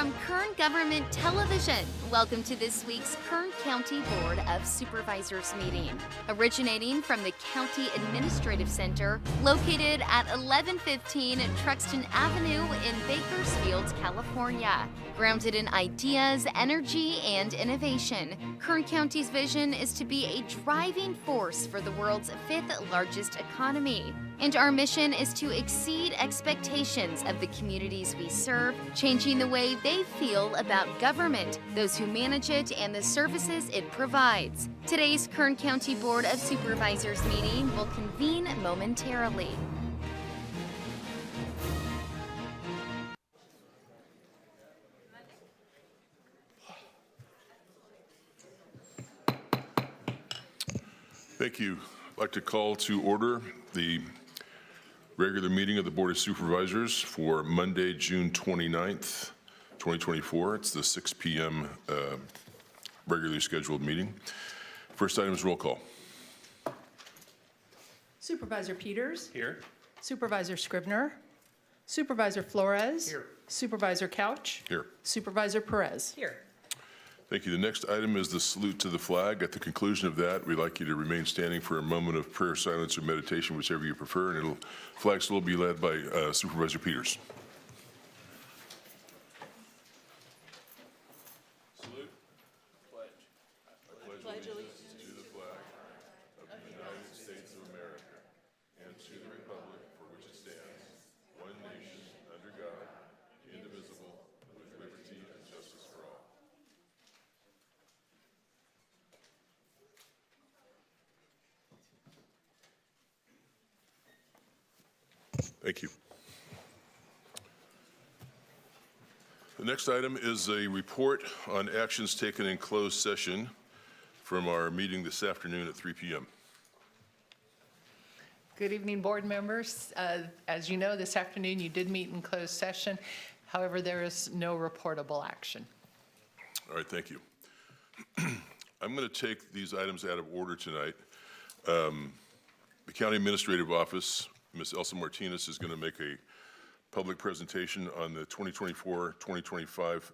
From Kern Government Television, welcome to this week's Kern County Board of Supervisors meeting. Originating from the County Administrative Center, located at 1115 Truxtun Avenue in Bakersfield, California. Grounded in ideas, energy, and innovation, Kern County's vision is to be a driving force for the world's fifth largest economy. And our mission is to exceed expectations of the communities we serve, changing the way they feel about government, those who manage it, and the services it provides. Today's Kern County Board of Supervisors meeting will convene momentarily. Thank you. I'd like to call to order the regular meeting of the Board of Supervisors for Monday, June 29th, 2024. It's the 6 p.m. Regularly scheduled meeting. First item is roll call. Supervisor Peters. Here. Supervisor Scribner. Supervisor Flores. Here. Supervisor Couch. Here. Supervisor Perez. Here. Thank you. The next item is the salute to the flag. At the conclusion of that, we'd like you to remain standing for a moment of prayer, silence, or meditation, whichever you prefer, and flags will be led by Supervisor Peters. Salute. Pledge. I pledge allegiance to the flag of the United States of America and to the republic for which it stands, one nation, under God, indivisible, with liberty and justice for all. Thank you. The next item is a report on actions taken in closed session from our meeting this afternoon at 3 p.m. Good evening, board members. As you know, this afternoon you did meet in closed session. However, there is no reportable action. All right, thank you. I'm going to take these items out of order tonight. The County Administrative Office, Ms. Elsa Martinez, is going to make a public presentation on the 2024-2025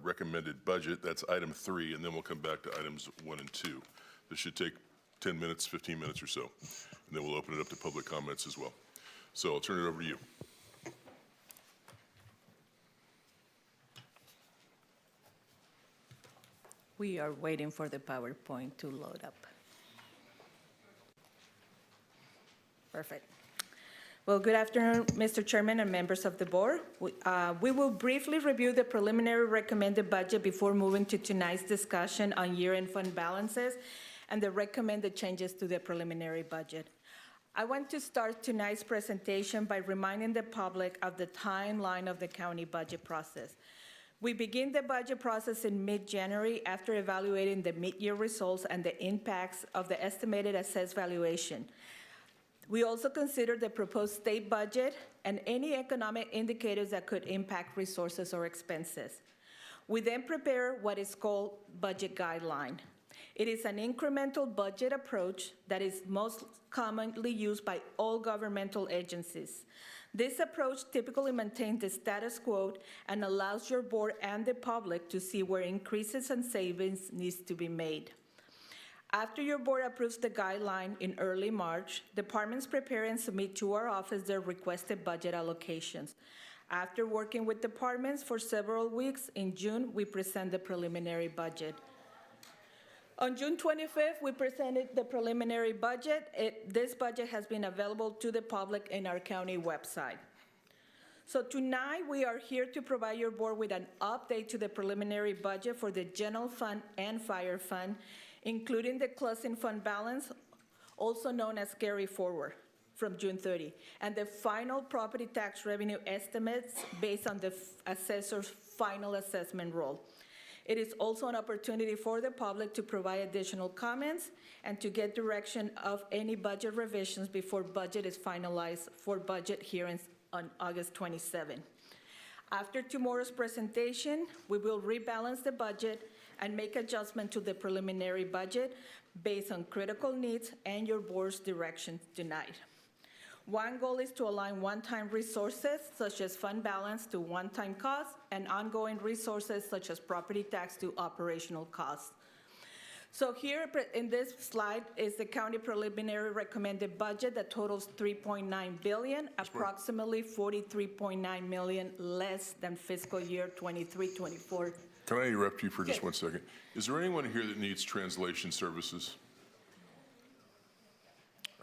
recommended budget. That's item 3, and then we'll come back to items 1 and 2. This should take 10 minutes, 15 minutes or so, and then we'll open it up to public comments as well. So I'll turn it over to you. We are waiting for the PowerPoint to load up. Perfect. Well, good afternoon, Mr. Chairman and members of the board. We will briefly review the preliminary recommended budget before moving to tonight's discussion on year-end fund balances and the recommended changes to the preliminary budget. I want to start tonight's presentation by reminding the public of the timeline of the county budget process. We begin the budget process in mid-January after evaluating the mid-year results and the impacts of the estimated assessed valuation. We also consider the proposed state budget and any economic indicators that could impact resources or expenses. We then prepare what is called budget guideline. It is an incremental budget approach that is most commonly used by all governmental agencies. This approach typically maintains the status quo and allows your board and the public to see where increases and savings needs to be made. After your board approves the guideline in early March, departments prepare and submit to our office their requested budget allocations. After working with departments for several weeks, in June, we present the preliminary budget. On June 25th, we presented the preliminary budget. This budget has been available to the public in our county website. So tonight, we are here to provide your board with an update to the preliminary budget for the general fund and fire fund, including the closing fund balance, also known as carry forward from June 30, and the final property tax revenue estimates based on the assessor's final assessment roll. It is also an opportunity for the public to provide additional comments and to get direction of any budget revisions before budget is finalized for budget hearings on August 27. After tomorrow's presentation, we will rebalance the budget and make adjustment to the preliminary budget based on critical needs and your board's direction tonight. One goal is to align one-time resources such as fund balance to one-time costs and ongoing resources such as property tax to operational costs. So here in this slide is the county preliminary recommended budget that totals $3.9 billion, approximately $43.9 million less than fiscal year 23-24. Can I interrupt you for just 1 second? Is there anyone here that needs translation services?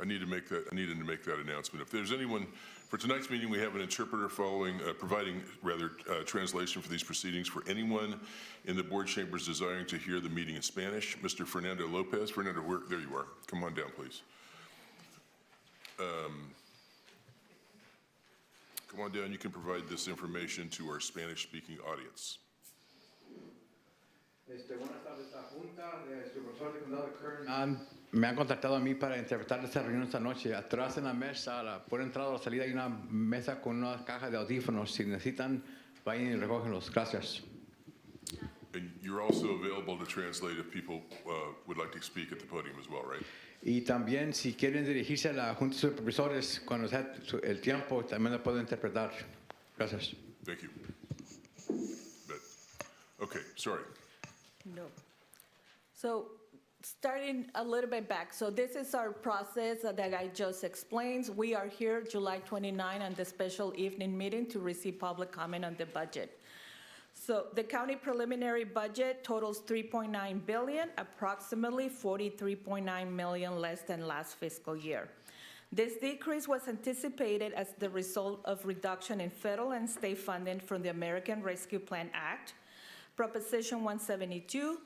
I needed to make that announcement. If there's anyone, for tonight's meeting, we have an interpreter providing translation for these proceedings for anyone in the board chambers desiring to hear the meeting in Spanish. Mr. Fernando Lopez. Fernando, there you are. Come on down, please. Come on down. You can provide this information to our Spanish-speaking audience. Buenas tardes, la Junta de Supervisores del Condado de Kern me han contactado a mí para interpretar esta reunión esta noche. Atrás en la mesa, por entrada o la salida, hay una mesa con una caja de audífonos. Si necesitan, vayan y recógenlos. Gracias. And you're also available to translate if people would like to speak at the podium as well, right? Y también, si quieren dirigirse a la Junta de Supervisores, cuando sea el tiempo, también lo puedo interpretar. Gracias. Thank you. Okay, sorry. No. So starting a little bit back, so this is our process that I just explained. We are here July 29 on the special evening meeting to receive public comment on the budget. So the county preliminary budget totals $3.9 billion, approximately $43.9 million less than last fiscal year. This decrease was anticipated as the result of reduction in federal and state funding from the American Rescue Plan Act, Proposition 172,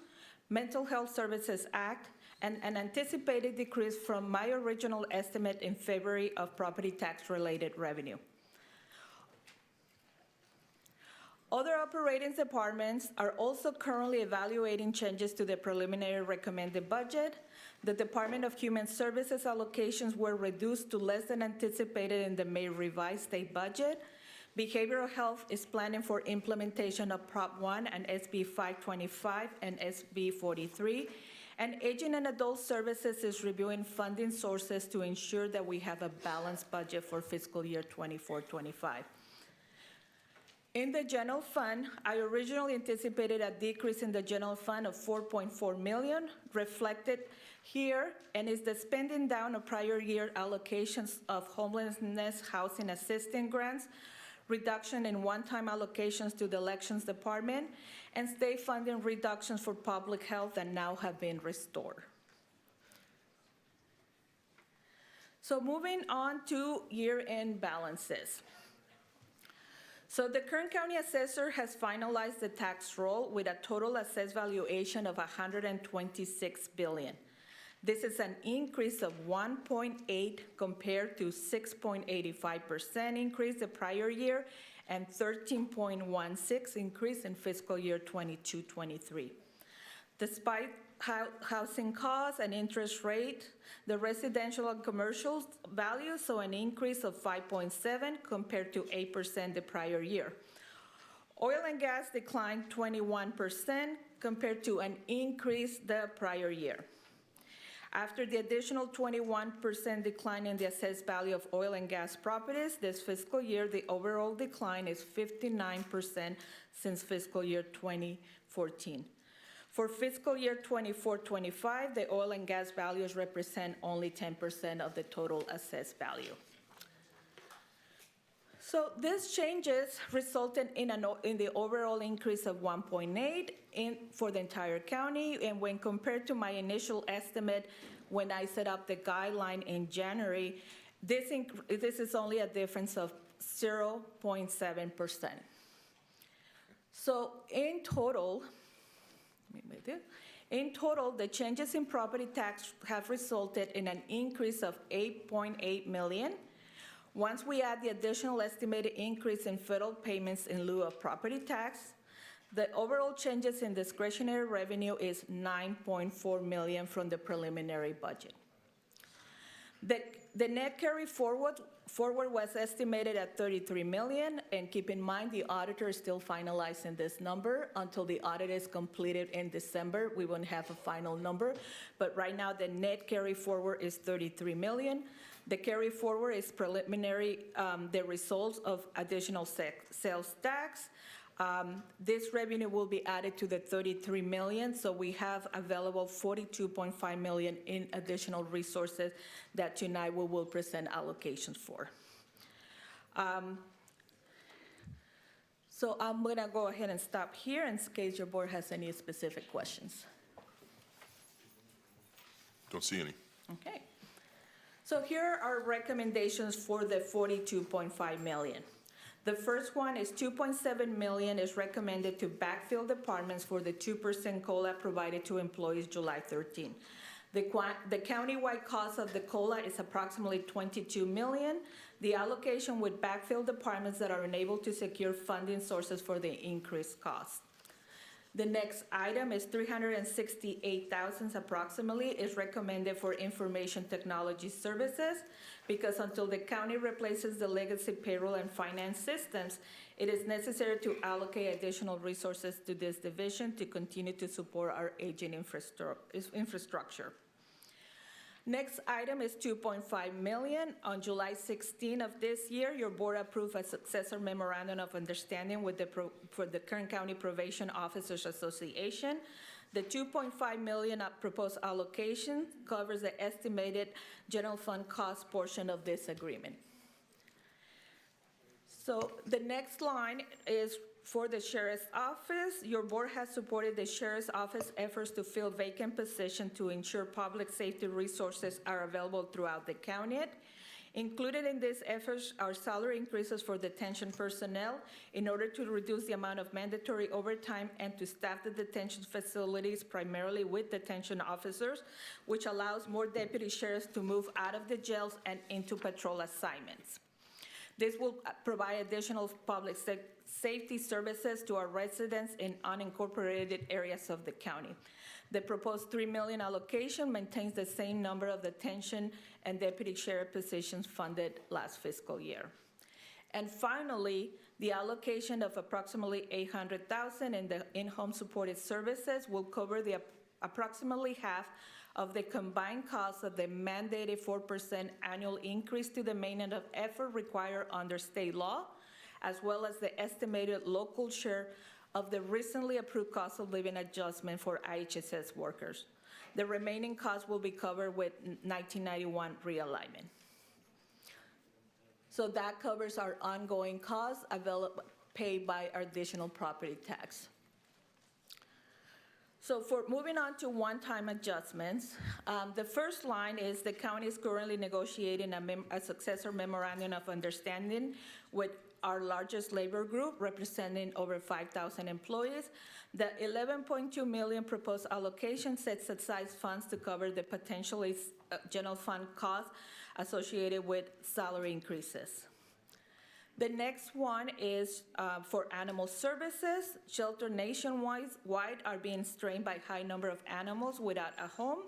Mental Health Services Act, and an anticipated decrease from my original estimate in February of property tax-related revenue. Other operating departments are also currently evaluating changes to the preliminary recommended budget. The Department of Human Services allocations were reduced to less than anticipated in the May revised state budget. Behavioral Health is planning for implementation of Prop 1 and SB 525 and SB 43. And Aging and Adult Services is reviewing funding sources to ensure that we have a balanced budget for fiscal year 24-25. In the general fund, I originally anticipated a decrease in the general fund of $4.4 million, reflected here, and is the spending down of prior year allocations of homelessness housing assistance grants, reduction in one-time allocations to the elections department, and state funding reductions for public health that now have been restored. So moving on to year-end balances. So the Kern County Assessor has finalized the tax roll with a total assessed valuation of $126 billion. This is an increase of 1.8 compared to 6.85% increase the prior year and 13.16 increase in fiscal year 22-23. Despite housing costs and interest rate, the residential and commercial values saw an increase of 5.7 compared to 8% the prior year. Oil and gas declined 21% compared to an increase the prior year. After the additional 21% decline in the assessed value of oil and gas properties this fiscal year, the overall decline is 59% since fiscal year 2014. For fiscal year 24-25, the oil and gas values represent only 10% of the total assessed value. So these changes resulted in the overall increase of 1.8 for the entire county, and when compared to my initial estimate when I set up the guideline in January, this is only a difference of 0.7%. So in total, the changes in property tax have resulted in an increase of $8.8 million. Once we add the additional estimated increase in federal payments in lieu of property tax, the overall changes in discretionary revenue is $9.4 million from the preliminary budget. The net carry forward was estimated at 33 million, and keep in mind, the auditor is still finalizing this number. Until the audit is completed in December, we won't have a final number, but right now, the net carry forward is 33 million. The carry forward is preliminary, the results of additional sales tax. This revenue will be added to the 33 million, so we have available 42.5 million in additional resources that tonight we will present allocations for. So I'm gonna go ahead and stop here in case your board has any specific questions. Don't see any. Okay. So here are recommendations for the 42.5 million. The first one is 2.7 million is recommended to backfill departments for the 2% COLA provided to employees July 13. The countywide cost of the COLA is approximately 22 million. The allocation would backfill departments that are unable to secure funding sources for the increased cost. The next item is 368,000 approximately is recommended for information technology services because until the county replaces the legacy payroll and finance systems, it is necessary to allocate additional resources to this division to continue to support our aging infrastructure. Next item is 2.5 million. On July 16 of this year, your board approved a successor memorandum of understanding with for the Kern County Probation Officers Association. The 2.5 million proposed allocation covers the estimated general fund cost portion of this agreement. So the next line is for the Sheriff's Office. Your board has supported the Sheriff's Office efforts to fill vacant positions to ensure public safety resources are available throughout the county. Included in these efforts are salary increases for detention personnel in order to reduce the amount of mandatory overtime and to staff the detention facilities primarily with detention officers, which allows more deputy sheriffs to move out of the jails and into patrol assignments. This will provide additional public safety services to our residents in unincorporated areas of the county. The proposed 3 million allocation maintains the same number of detention and deputy sheriff positions funded last fiscal year. And finally, the allocation of approximately 800,000 in the in-home supported services will cover the approximately half of the combined cost of the mandated 4% annual increase to the maintenance of effort required under state law, as well as the estimated local share of the recently approved cost of living adjustment for IHSS workers. The remaining costs will be covered with 1991 realignment. So that covers our ongoing costs paid by our additional property tax. So for moving on to one-time adjustments, the first line is the county is currently negotiating a successor memorandum of understanding with our largest labor group representing over 5,000 employees. The 11.2 million proposed allocation sets aside funds to cover the potentially general fund costs associated with salary increases. The next one is for animal services. Shelters nationwide are being strained by high number of animals without a home.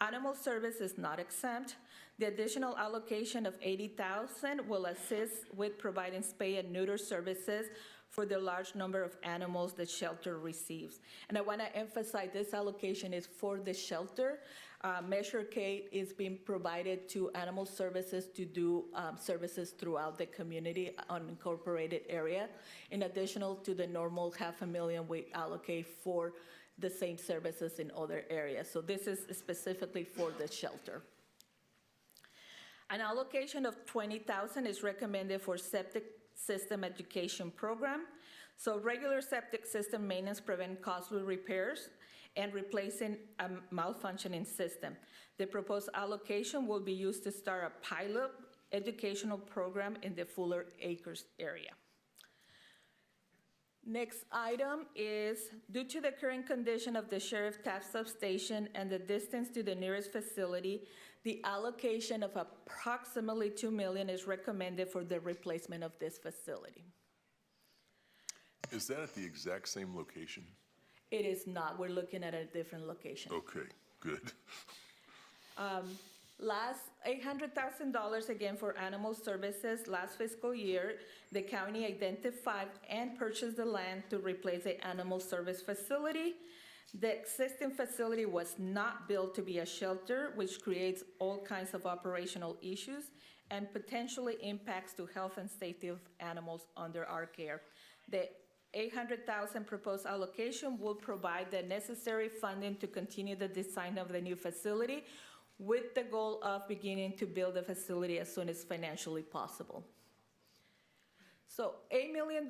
Animal service is not exempt. The additional allocation of 80,000 will assist with providing spay and neuter services for the large number of animals the shelter receives. And I want to emphasize this allocation is for the shelter. Measure K is being provided to animal services to do services throughout the community unincorporated area, in addition to the normal $500,000 we allocate for the same services in other areas. So this is specifically for the shelter. An allocation of 20,000 is recommended for septic system education program. So regular septic system maintenance prevent costly repairs and replacing a malfunctioning system. The proposed allocation will be used to start a pilot educational program in the Fuller Acres area. Next item is, due to the current condition of the Sheriff Taft substation and the distance to the nearest facility, the allocation of approximately 2 million is recommended for the replacement of this facility. Is that at the exact same location? It is not. We're looking at a different location. Okay, good. Last $800,000 again for animal services. Last fiscal year, the county identified and purchased the land to replace the animal service facility. The existing facility was not built to be a shelter, which creates all kinds of operational issues and potentially impacts to health and safety of animals under our care. The $800,000 proposed allocation will provide the necessary funding to continue the design of the new facility, with the goal of beginning to build the facility as soon as financially possible. So $8 million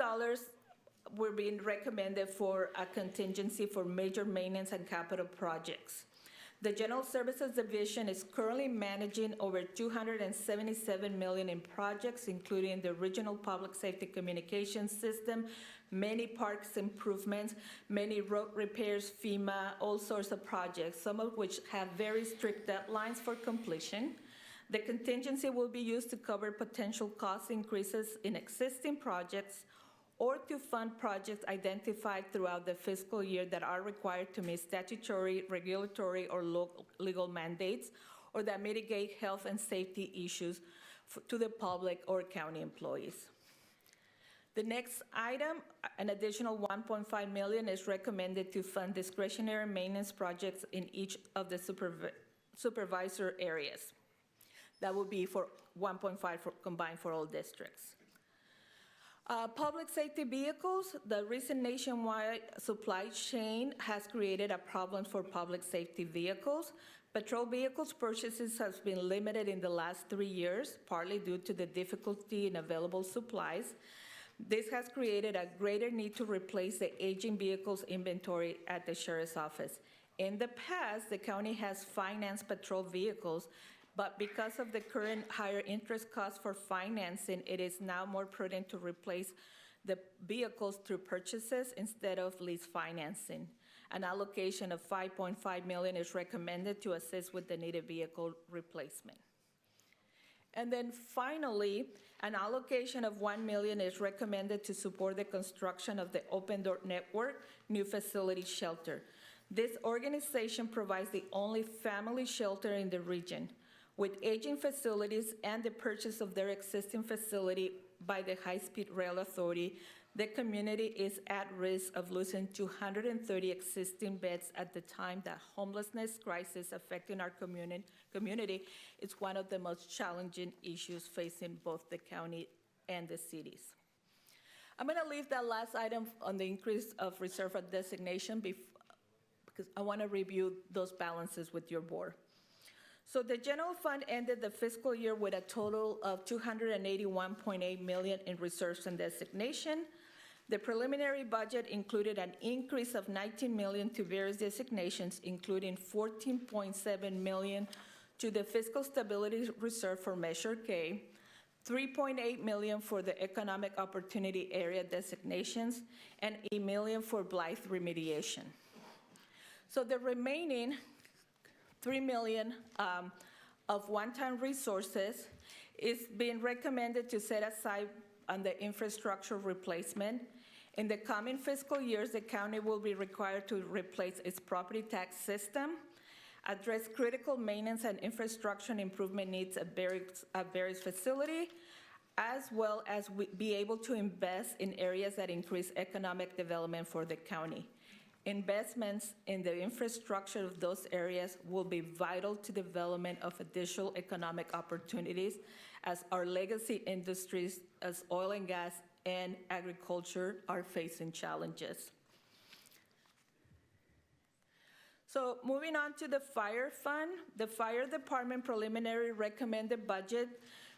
were being recommended for a contingency for major maintenance and capital projects. The General Services Division is currently managing over $277 million in projects, including the Regional Public Safety Communications System, many parks improvements, many road repairs, FEMA, all sorts of projects, some of which have very strict deadlines for completion. The contingency will be used to cover potential cost increases in existing projects or to fund projects identified throughout the fiscal year that are required to meet statutory, regulatory, or legal mandates, or that mitigate health and safety issues to the public or county employees. The next item, an additional $1.5 million is recommended to fund discretionary maintenance projects in each of the supervisor areas. That would be for 1.5 combined for all districts. Public safety vehicles, the recent nationwide supply chain has created a problem for public safety vehicles. Patrol vehicles purchases has been limited in the last 3 years, partly due to the difficulty in available supplies. This has created a greater need to replace the aging vehicles inventory at the Sheriff's Office. In the past, the county has financed patrol vehicles, but because of the current higher interest costs for financing, it is now more prudent to replace the vehicles through purchases instead of lease financing. An allocation of $5.5 million is recommended to assist with the needed vehicle replacement. And then finally, an allocation of $1 million is recommended to support the construction of the Open Door Network new facility shelter. This organization provides the only family shelter in the region. With aging facilities and the purchase of their existing facility by the High-Speed Rail Authority, the community is at risk of losing 230 existing beds at the time that homelessness crisis affecting our community is one of the most challenging issues facing both the county and the cities. I'm going to leave that last item on the increase of reserve of designation because I want to review those balances with your board. So the general fund ended the fiscal year with a total of $281.8 million in reserves and designation. The preliminary budget included an increase of $19 million to various designations, including $14.7 million to the Fiscal Stability Reserve for Measure K, $3.8 million for the Economic Opportunity Area designations, and $1 million for Blythe remediation. So the remaining $3 million of one-time resources is being recommended to set aside on the infrastructure replacement. In the coming fiscal years, the county will be required to replace its property tax system, address critical maintenance and infrastructure improvement needs at various facilities, as well as be able to invest in areas that increase economic development for the county. Investments in the infrastructure of those areas will be vital to development of additional economic opportunities as our legacy industries, as oil and gas and agriculture, are facing challenges. So moving on to the fire fund, the fire department preliminary recommended budget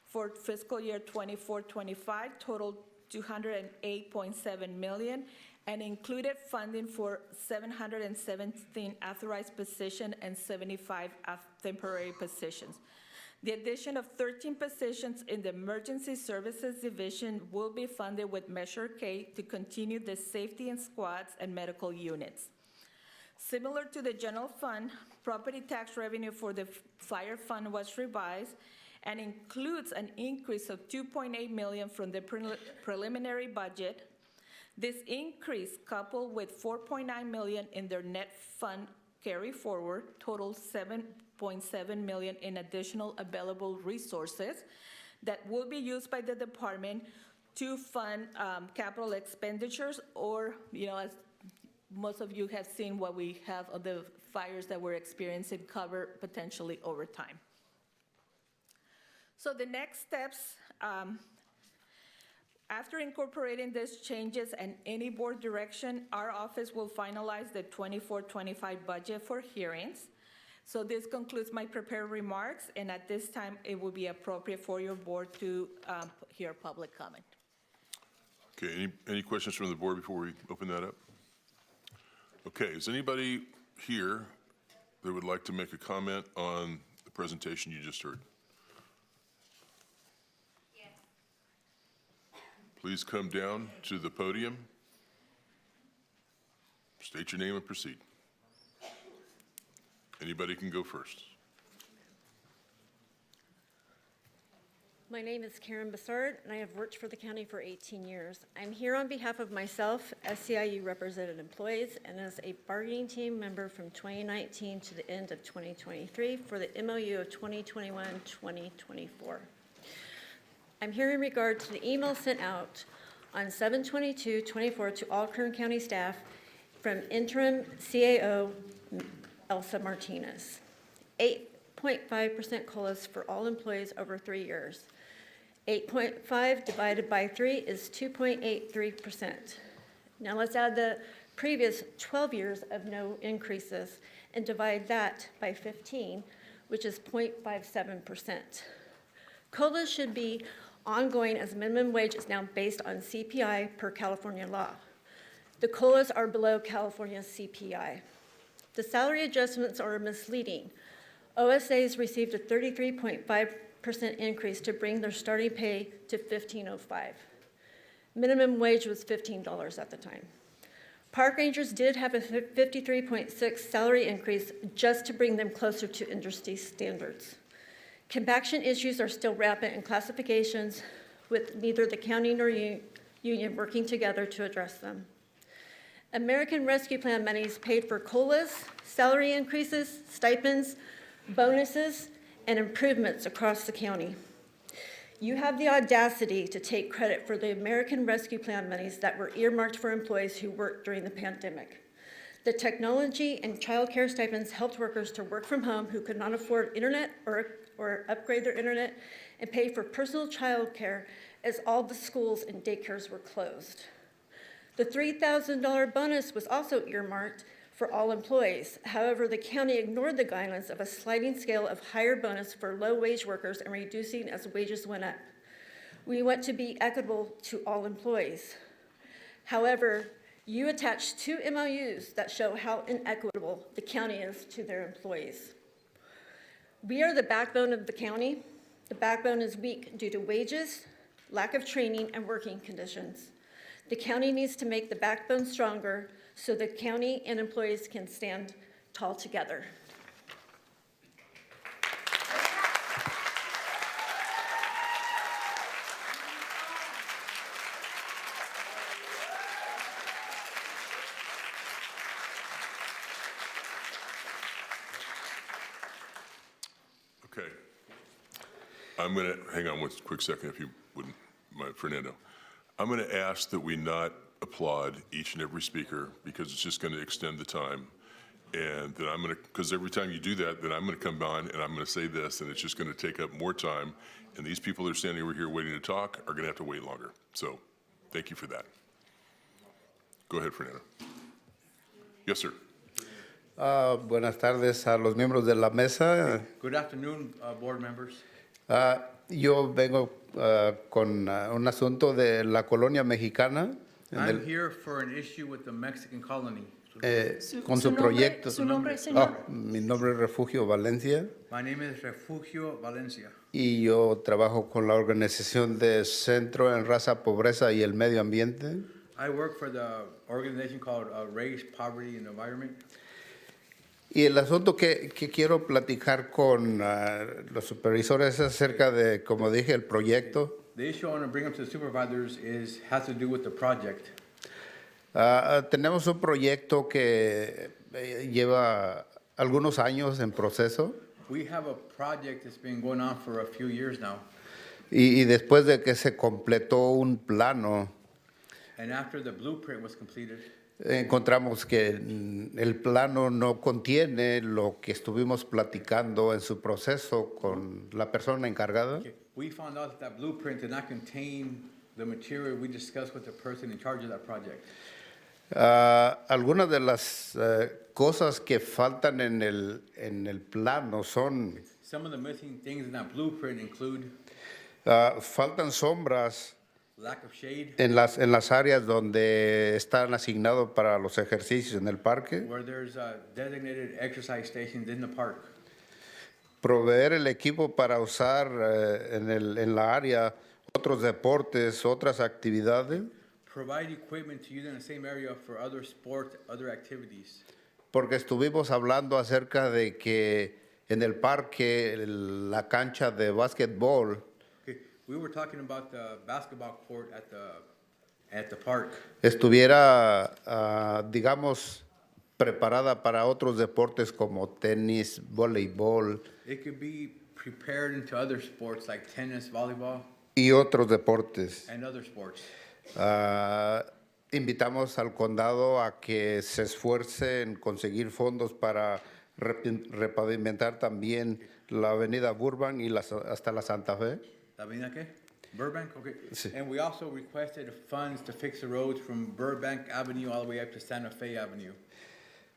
for fiscal year 24-25 totaled $208.7 million and included funding for 717 authorized positions and 75 temporary positions. The addition of 13 positions in the Emergency Services Division will be funded with Measure K to continue the safety in squads and medical units. Similar to the general fund, property tax revenue for the fire fund was revised and includes an increase of $2.8 million from the preliminary budget. This increase, coupled with $4.9 million in their net fund carry forward, totals $6.7 million in additional available resources that will be used by the department to fund capital expenditures, or, as most of you have seen, what we have of the fires that we're experiencing cover potentially over time. So the next steps, after incorporating these changes and any board direction, our office will finalize the 24-25 budget for hearings. So this concludes my prepared remarks, and at this time, it will be appropriate for your board to hear public comment. Okay, any questions from the board before we open that up? Okay, is anybody here that would like to make a comment on the presentation you just heard? Yes. Please come down to the podium. State your name and proceed. Anybody can go first. My name is Kern, and I have worked for the county for 18 years. I'm here on behalf of myself, SCIU represented employees, and as a bargaining team member from 2019 to the end of 2023 for the MOU of 2021-2024. I'm here in regard to the email sent out on 7/22/24 to all Kern County staff from interim CAO Elsa Martinez. 8.5% COLAs for all employees over 3 years. 8.5 divided by 3 is 2.83%. Now let's add the previous 12 years of no increases and divide that by 15, which is 0.57%. COLAs should be ongoing as minimum wage is now based on CPI per California law. The COLAs are below California's CPI. The salary adjustments are misleading. OSAs received a 33.5% increase to bring their starting pay to $15.05. Minimum wage was $15 at the time. Park rangers did have a 53.6 salary increase just to bring them closer to industry standards. Compaction issues are still rampant in classifications, with neither the county nor union working together to address them. American Rescue Plan monies paid for COLAs, salary increases, stipends, bonuses, and improvements across the county. You have the audacity to take credit for the American Rescue Plan monies that were earmarked for employees who worked during the pandemic. The technology and child care stipends helped workers to work from home who could not afford internet or upgrade their internet and pay for personal child care as all the schools and daycares were closed. The $3,000 bonus was also earmarked for all employees. However, the county ignored the guidelines of a sliding scale of higher bonus for low-wage workers and reducing as wages went up. We want to be equitable to all employees. However, you attached 2 MOUs that show how inequitable the county is to their employees. We are the backbone of the county. The backbone is weak due to wages, lack of training, and working conditions. The county needs to make the backbone stronger so the county and employees can stand tall together. Okay. I'm going to, hang on one quick second if you wouldn't mind, Fernando. I'm going to ask that we not applaud each and every speaker because it's just going to extend the time. And then I'm going to, because every time you do that, then I'm going to come on and I'm going to say this, and it's just going to take up more time. And these people that are standing over here waiting to talk are going to have to wait longer. So thank you for that. Go ahead, Fernando. Yes, sir. Buenas tardes a los miembros de la mesa. Good afternoon, board members. Yo vengo con un asunto de la colonia mexicana. I'm here for an issue with the Mexican colony. Con su proyecto. Su nombre, señor. Mi nombre es Refugio Valencia My name is Refugio Valencia. y yo trabajo con la organización de Centro en Raza, Pobreza y el Medio Ambiente. I work for the organization called Race, Poverty, and Environment. Y el asunto que quiero platicar con los supervisores es acerca de, como dije, el proyecto. The issue I want to bring up to the supervisors has to do with the project. Tenemos un proyecto que lleva algunos años en proceso. We have a project that's been going on for a few years now, y después de que se completó un plano, and after the blueprint was completed, encontramos que el plano no contiene lo que estuvimos platicando en su proceso con la persona encargada. we found out that that blueprint did not contain the material we discussed with the person in charge of that project. Algunas de las cosas que faltan en el plano son, Some of the missing things in that blueprint include faltan sombras lack of shade, en las áreas donde están asignados para los ejercicios en el parque, where there's designated exercise stations in the park. proveer el equipo para usar en la área otros deportes, otras actividades, Provide equipment to use in the same area for other sports, other activities. porque estuvimos hablando acerca de que en el parque la cancha de básquetbol Okay, we were talking about the basketball court at the park. estuviera, digamos, preparada para otros deportes como tenis, voleibol It could be prepared into other sports like tennis, volleyball, y otros deportes. and other sports. Invitamos al condado a que se esfuerce en conseguir fondos para repavimentar también la avenida Burbank y hasta la Santa Fe. ¿También qué? Burbank, okay. Sí. And we also requested funds to fix the roads from Burbank Avenue all the way up to Santa Fe Avenue.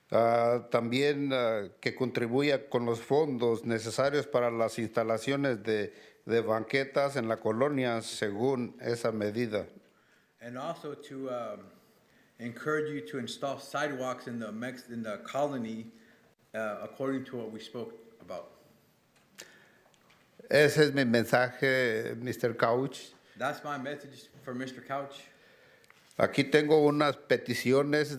También que contribuya con los fondos necesarios para las instalaciones de banquetas en la colonia según esa medida. And also to encourage you to install sidewalks in the colony according to what we spoke about. Ese es mi mensaje, Mr. Couch. That's my message for Mr. Couch. Aquí tengo unas peticiones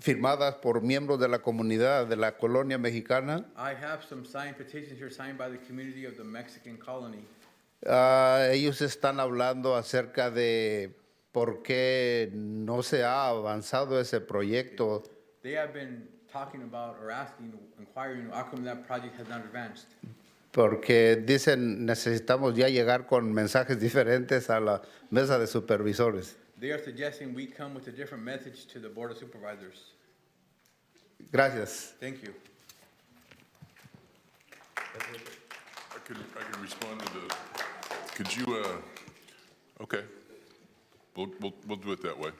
firmadas por miembros de la comunidad de la colonia mexicana. I have some signed petitions here signed by the community of the Mexican colony. Ellos están hablando acerca de por qué no se ha avanzado ese proyecto. They have been talking about or asking, inquiring, how come that project has not advanced? Porque dicen necesitamos ya llegar con mensajes diferentes a la mesa de supervisores. They are suggesting we come with a different message to the Board of Supervisors. Gracias. Thank you. I could respond to the, could you, okay. We'll do it that way.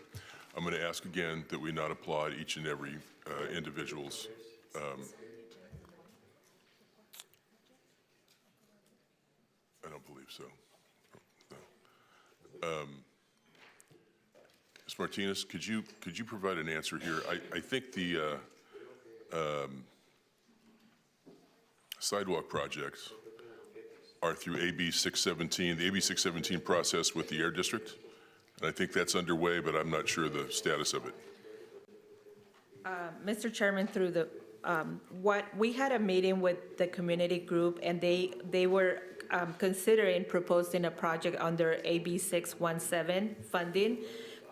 I'm going to ask again that we not applaud each and every individual's. I don't believe so. No. Ms. Martinez, could you provide an answer here? I think the sidewalk projects are through AB 617, the AB 617 process with the Air District. And I think that's underway, but I'm not sure the status of it. Mr. Chairman, through the, we had a meeting with the community group, and they were considering proposing a project under AB 617 funding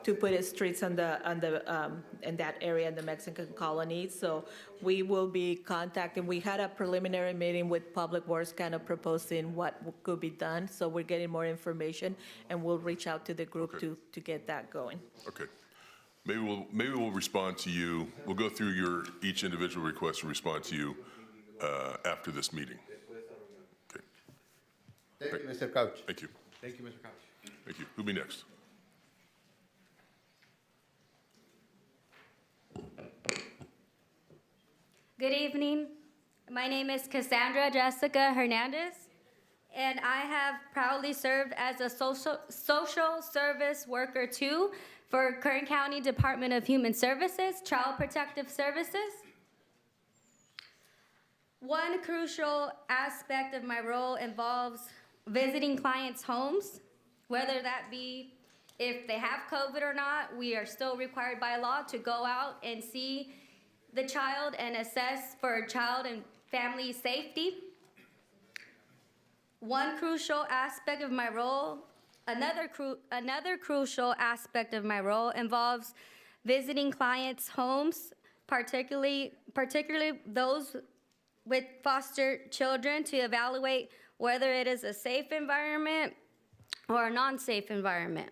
to put streets in that area in the Mexican colony. So we will be contacting, we had a preliminary meeting with Public Works kind of proposing what could be done. So we're getting more information, and we'll reach out to the group Okay. to get that going. Okay. Maybe we'll respond to you. We'll go through your each individual request and respond to you after this meeting. Okay. Thank you, Mr. Couch. Thank you. Thank you, Mr. Couch. Thank you. Who'll be next? Good evening. My name is Cassandra Jessica Hernandez, and I have proudly served as a social service worker 2 for Kern County Department of Human Services, Child Protective Services. One crucial aspect of my role involves visiting clients' homes, whether that be if they have COVID or not. We are still required by law to go out and see the child and assess for child and family safety. One crucial aspect of my role, another crucial aspect of my role involves visiting clients' homes, particularly those with foster children to evaluate whether it is a safe environment or a non-safe environment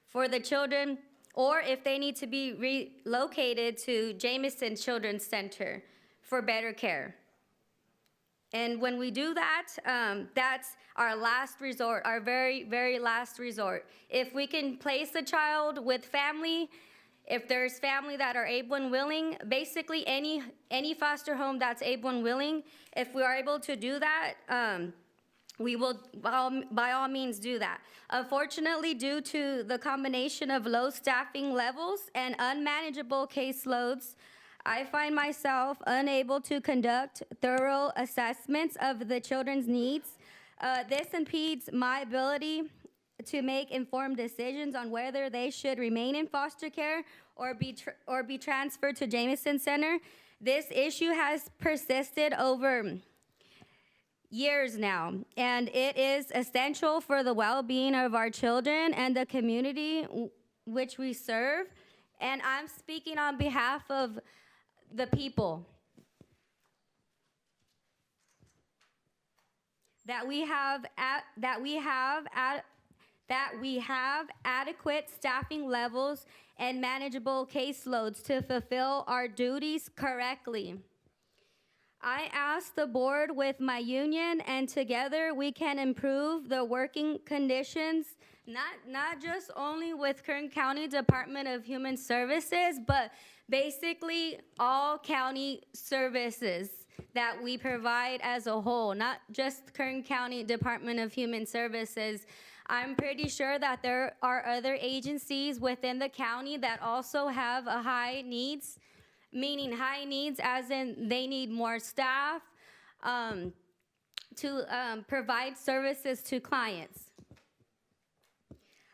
for the children, or if they need to be relocated to Jameson Children's Center for better care. And when we do that, that's our last resort, our very, very last resort. If we can place a child with family, if there's family that are able and willing, basically any foster home that's able and willing, if we are able to do that, we will by all means do that. Unfortunately, due to the combination of low staffing levels and unmanageable caseloads, I find myself unable to conduct thorough assessments of the children's needs. This impedes my ability to make informed decisions on whether they should remain in foster care or be transferred to Jameson Center. This issue has persisted over years now, and it is essential for the well-being of our children and the community which we serve. And I'm speaking on behalf of the people. That we have adequate staffing levels and manageable caseloads to fulfill our duties correctly. I asked the board with my union, and together we can improve the working conditions, not just only with Kern County Department of Human Services, but basically all county services that we provide as a whole, not just Kern County Department of Human Services. I'm pretty sure that there are other agencies within the county that also have a high needs, meaning high needs as in they need more staff to provide services to clients.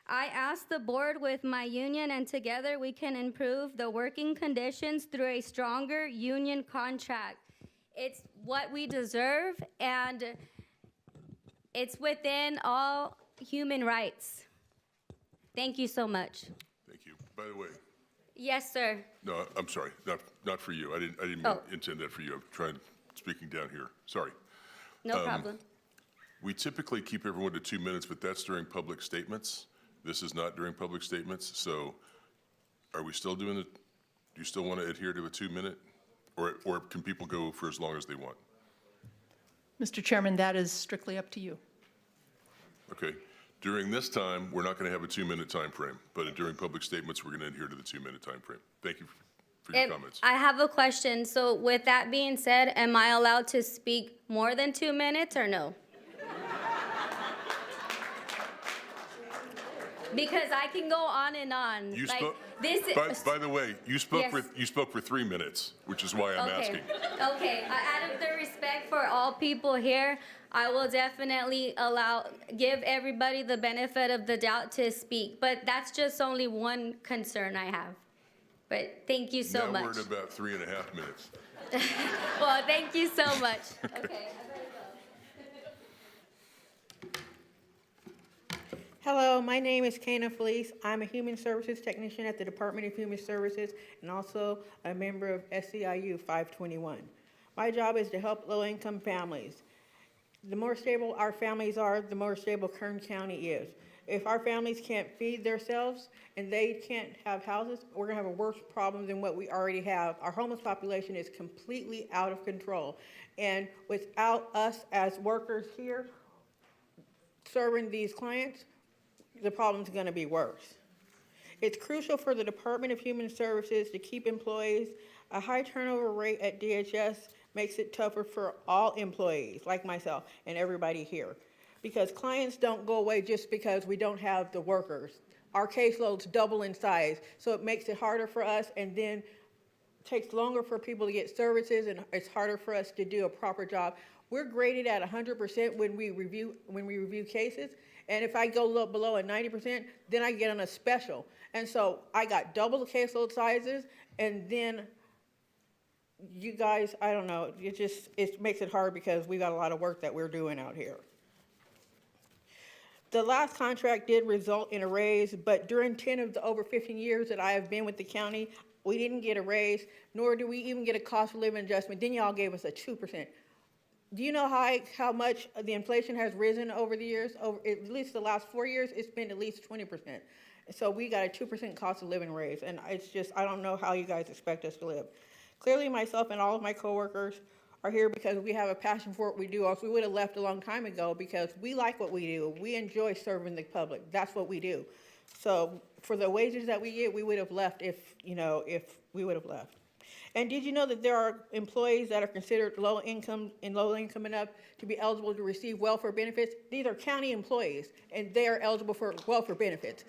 I asked the board with my union, and together we can improve the working conditions through a stronger union contract. It's what we deserve, and it's within all human rights. Thank you so much. Thank you. By the way, Yes, sir. no, I'm sorry, not for you. I didn't Oh. intend that for you. I'm speaking down here. Sorry. No problem. We typically keep everyone to 2 minutes, but that's during public statements. This is not during public statements, so are we still doing it? Do you still want to adhere to a 2 minute? Or can people go for as long as they want? Mr. Chairman, that is strictly up to you. Okay. During this time, we're not going to have a 2 minute time frame, but during public statements, we're going to adhere to the 2 minute time frame. Thank you for your comments. I have a question. So with that being said, am I allowed to speak more than 2 minutes or no? Because I can go on and on. You Like, spoke, this is, by the way, you spoke Yes. for 3 minutes, which is why I'm asking. Okay. Out of the respect for all people here, I will definitely give everybody the benefit of the doubt to speak. But that's just only one concern I have. But thank you so much. Now we're at about 3.5 minutes. Well, thank you so much. Okay. Hello, my name is Kana Felice. I'm a Human Services Technician at the Department of Human Services and also a member of SEIU 521. My job is to help low-income families. The more stable our families are, the more stable Kern County is. If our families can't feed themselves and they can't have houses, we're gonna have a worse problem than what we already have. Our homeless population is completely out of control. And without us as workers here serving these clients, the problem's going to be worse. It's crucial for the Department of Human Services to keep employees. A high turnover rate at DHS makes it tougher for all employees, like myself and everybody here, because clients don't go away just because we don't have the workers. Our caseloads double in size, so it makes it harder for us, and then takes longer for people to get services, and it's harder for us to do a proper job. We're graded at 100% when we review cases. And if I go a little below at 90%, then I get on a special. And so I got double the caseload sizes, and then you guys, I don't know, it makes it hard because we got a lot of work that we're doing out here. The last contract did result in a raise, but during 10 of the over 15 years that I have been with the county, we didn't get a raise, nor do we even get a cost of living adjustment. Then y'all gave us a 2%. Do you know how much the inflation has risen over the years? Over at least the last 4 years, it's been at least 20%. So we got a 2% cost of living raise, and it's just, I don't know how you guys expect us to live. Clearly, myself and all of my coworkers are here because we have a passion for what we do, or else we would have left a long time ago because we like what we do. We enjoy serving the public. That's what we do. So for the wages that we get, we would have left if we would have left. And did you know that there are employees that are considered low income enough to be eligible to receive welfare benefits? These are county employees, and they are eligible for welfare benefits.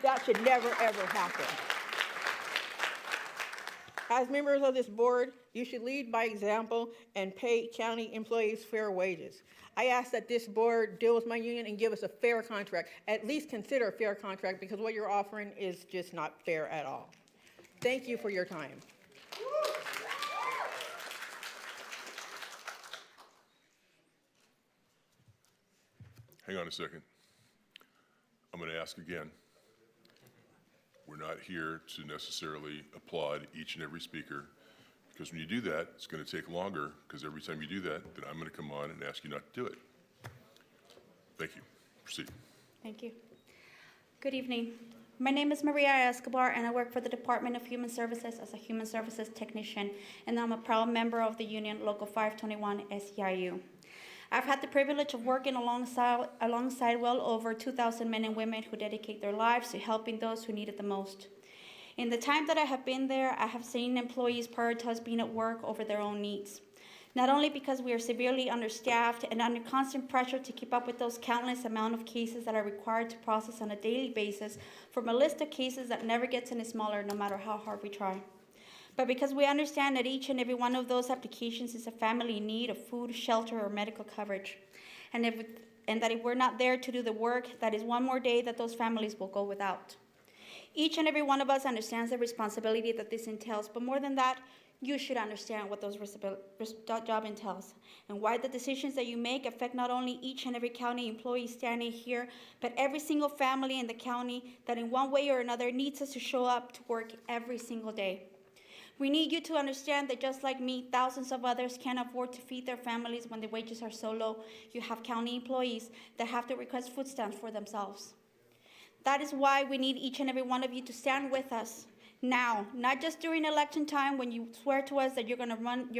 That should never, ever happen. As members of this board, you should lead by example and pay county employees fair wages. I ask that this board deal with my union and give us a fair contract, at least consider a fair contract, because what you're offering is just not fair at all. Thank you for your time. Hang on a second. I'm going to ask again. We're not here to necessarily applaud each and every speaker, because when you do that, it's going to take longer, because every time you do that, then I'm going to come on and ask you not to do it. Thank you. Proceed. Thank you. Good evening. My name is Maria Escobar, and I work for the Department of Human Services as a Human Services Technician, and I'm a proud member of the union Local 521 SEIU. I've had the privilege of working alongside well over 2,000 men and women who dedicate their lives to helping those who need it the most. In the time that I have been there, I have seen employees prioritize being at work over their own needs. Not only because we are severely understaffed and under constant pressure to keep up with those countless amount of cases that are required to process on a daily basis from a list of cases that never gets any smaller no matter how hard we try, but because we understand that each and every one of those applications is a family in need of food, shelter, or medical coverage. And that if we're not there to do the work, that is one more day that those families will go without. Each and every one of us understands the responsibility that this entails, but more than that, you should understand what that job entails and why the decisions that you make affect not only each and every county employee standing here, but every single family in the county that in one way or another needs us to show up to work every single day. We need you to understand that just like me, thousands of others can't afford to feed their families when the wages are so low. You have county employees that have to request food stamps for themselves. That is why we need each and every one of you to stand with us now, not just during election time when you swear to us that you're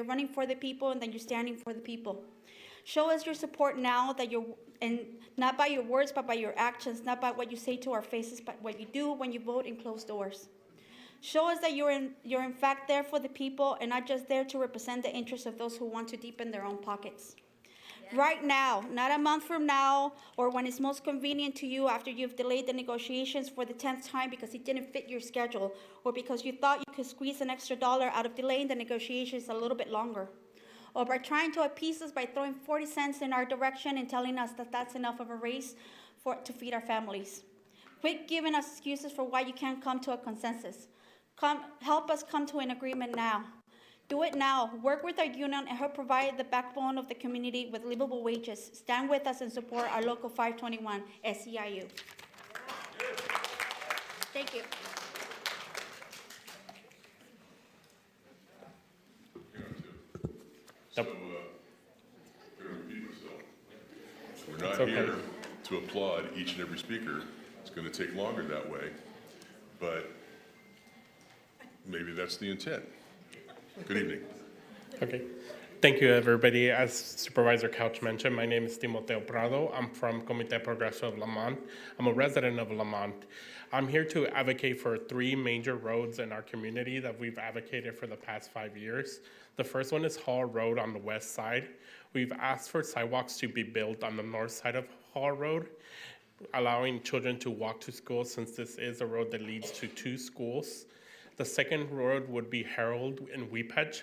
running for the people and then you're standing for the people. Show us your support now, and not by your words, but by your actions, not by what you say to our faces, but what you do when you vote in closed doors. Show us that you're in fact there for the people and not just there to represent the interests of those who want to deepen their own pockets. Yeah. Right now, not a month from now, or when it's most convenient to you after you've delayed the negotiations for the 10th time because it didn't fit your schedule, or because you thought you could squeeze an extra dollar out of delaying the negotiations a little bit longer, or by trying to appease us by throwing 40 cents in our direction and telling us that that's enough of a raise to feed our families. Quit giving us excuses for why you can't come to a consensus. Help us come to an agreement now. Do it now. Work with our union and help provide the backbone of the community with livable wages. Stand with us and support our Local 521 SEIU. Thank you. So, I'm going to repeat myself. We're not here to applaud each and every speaker. It's going to take longer that way, but maybe that's the intent. Good evening. Okay. Thank you, everybody. As Supervisor Couch mentioned, my name is Timoteo Prado. I'm from Comité Progreso of Lamont. I'm a resident of Lamont. I'm here to advocate for 3 major roads in our community that we've advocated for the past 5 years. The first one is Hall Road on the west side. We've asked for sidewalks to be built on the north side of Hall Road, allowing children to walk to school since this is a road that leads to 2 schools. The second road would be Harold and Weepatch.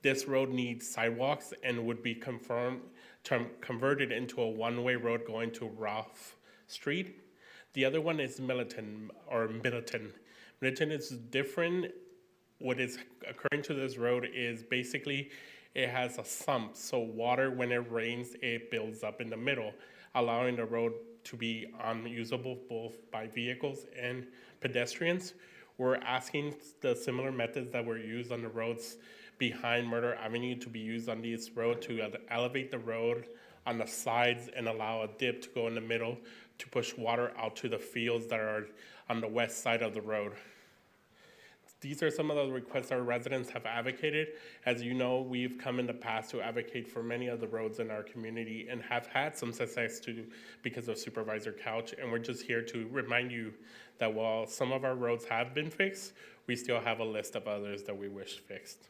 This road needs sidewalks and would be converted into a one-way road going to Ralph Street. The other one is Middleton. Middleton is different. What is occurring to this road is basically it has a sump, so water, when it rains, it builds up in the middle, allowing the road to be unusable both by vehicles and pedestrians. We're asking the similar methods that were used on the roads behind Murder Avenue to be used on this road to elevate the road on the sides and allow a dip to go in the middle to push water out to the fields that are on the west side of the road. These are some of the requests our residents have advocated. As you know, we've come in the past to advocate for many of the roads in our community and have had some success because of Supervisor Couch. And we're just here to remind you that while some of our roads have been fixed, we still have a list of others that we wish fixed.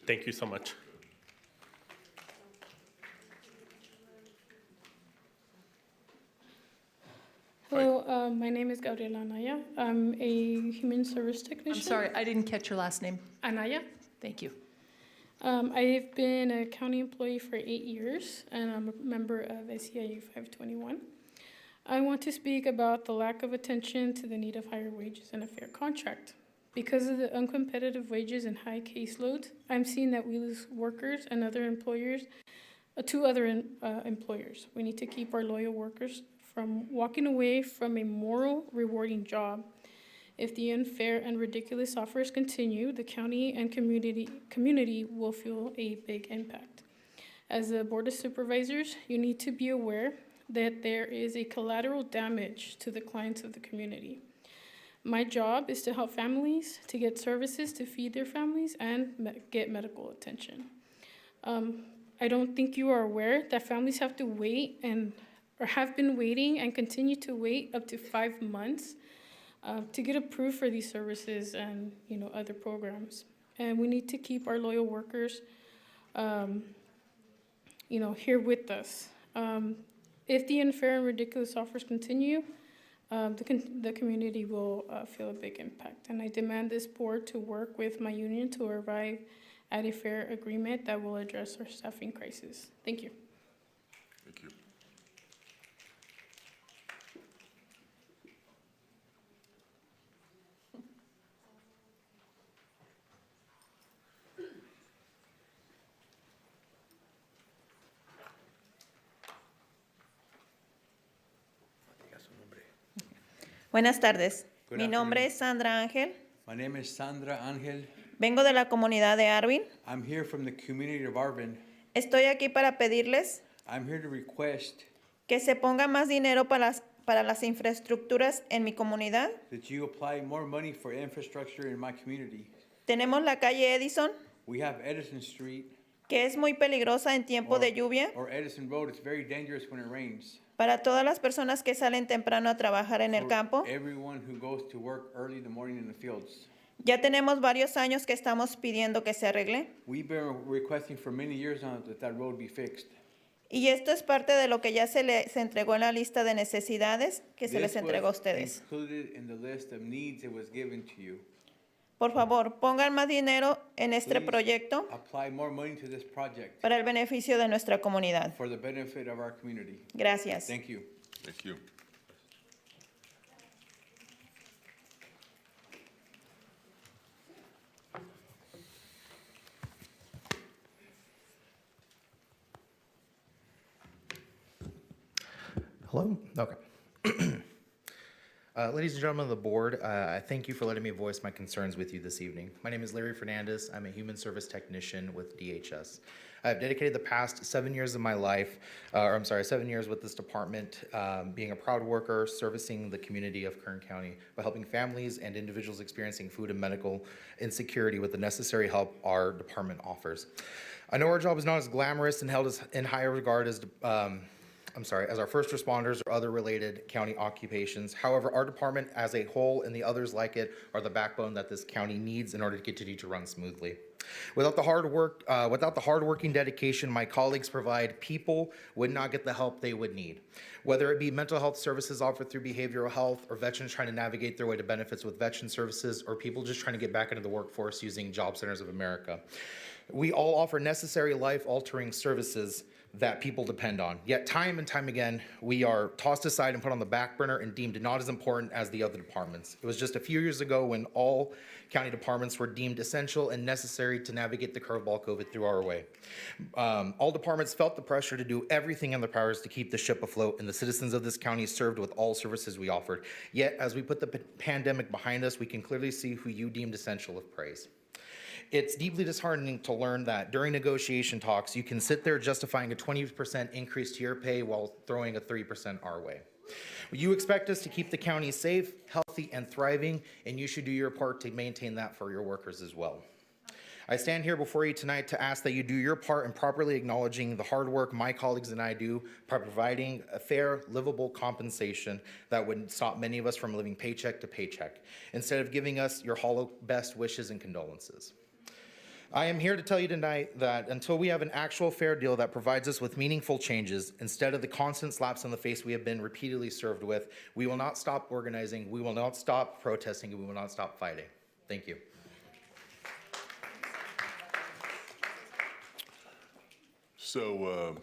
Thank you so much. Hello, my name is Gabriela Anaya. I'm a human service technician. I'm sorry, I didn't catch your last name. Anaya. Thank you. I've been a county employee for 8 years, and I'm a member of SEIU 521. I want to speak about the lack of attention to the need of higher wages and a fair contract. Because of the uncompetitive wages and high caseloads, I'm seeing that we lose workers and other employers to other employers. We need to keep our loyal workers from walking away from a moral, rewarding job. If the unfair and ridiculous offers continue, the county and community will feel a big impact. As the Board of Supervisors, you need to be aware that there is a collateral damage to the clients of the community. My job is to help families to get services to feed their families and get medical attention. I don't think you are aware that families have to wait or have been waiting and continue to wait up to 5 months to get approved for these services and other programs. And we need to keep our loyal workers here with us. If the unfair and ridiculous offers continue, the community will feel a big impact. And I demand this board to work with my union to arrive at a fair agreement that will address our staffing crisis. Thank you. Thank you. Buenas tardes. Good Mi nombre es Sandra Ángel. My name is Sandra Ángel. Vengo de la comunidad de Arvin. I'm here from the community of Arvin. Estoy aquí para pedirles I'm here to request que se ponga más dinero para las infraestructuras en mi comunidad. that you apply more money for infrastructure in my community. Tenemos la calle Edison, We have Edison Street que es muy peligrosa en tiempo de lluvia or Edison Road. It's very dangerous when it rains. para todas las personas que salen temprano a trabajar en el For campo. everyone who goes to work early in the morning in the fields. Ya tenemos varios años que estamos pidiendo que se arregle. We've been requesting for many years now that road be fixed. Y esto es parte de lo que ya se les entregó en la lista de necesidades que se les entregó a ustedes. Included in the list of needs that was given to you. Por favor, pongan más dinero en este proyecto Apply more money to this project para el beneficio de nuestra comunidad. for the benefit of our community. Gracias. Thank you. Thank you. Hello? Okay. Ladies and gentlemen of the board, I thank you for letting me voice my concerns with you this evening. My name is Larry Fernandez. I'm a human service technician with DHS. I've dedicated the past 7 years of my life, 7 years with this department, being a proud worker, servicing the community of Kern County by helping families and individuals experiencing food and medical insecurity with the necessary help our department offers. I know our job is not as glamorous and held in higher regard as as our first responders or other related county occupations. However, our department as a whole and the others like it are the backbone that this county needs in order to continue to run smoothly. Without the hardworking dedication my colleagues provide, people would not get the help they would need. Whether it be mental health services offered through behavioral health, or veterans trying to navigate their way to benefits with veteran services, or people just trying to get back into the workforce using Job Centers of America. We all offer necessary life-altering services that people depend on. Yet time and time again, we are tossed aside and put on the back burner and deemed not as important as the other departments. It was just a few years ago when all county departments were deemed essential and necessary to navigate the curveball COVID threw our way. All departments felt the pressure to do everything in their powers to keep the ship afloat, and the citizens of this county served with all services we offered. Yet, as we put the pandemic behind us, we can clearly see who you deemed essential with praise. It's deeply disheartening to learn that during negotiation talks, you can sit there justifying a 20% increase to your pay while throwing a 3% our way. You expect us to keep the county safe, healthy, and thriving, and you should do your part to maintain that for your workers as well. I stand here before you tonight to ask that you do your part in properly acknowledging the hard work my colleagues and I do by providing a fair, livable compensation that would stop many of us from living paycheck to paycheck, instead of giving us your hollow best wishes and condolences. I am here to tell you tonight that until we have an actual fair deal that provides us with meaningful changes, instead of the constant slaps on the face we have been repeatedly served with, we will not stop organizing, we will not stop protesting, and we will not stop fighting. Thank you. So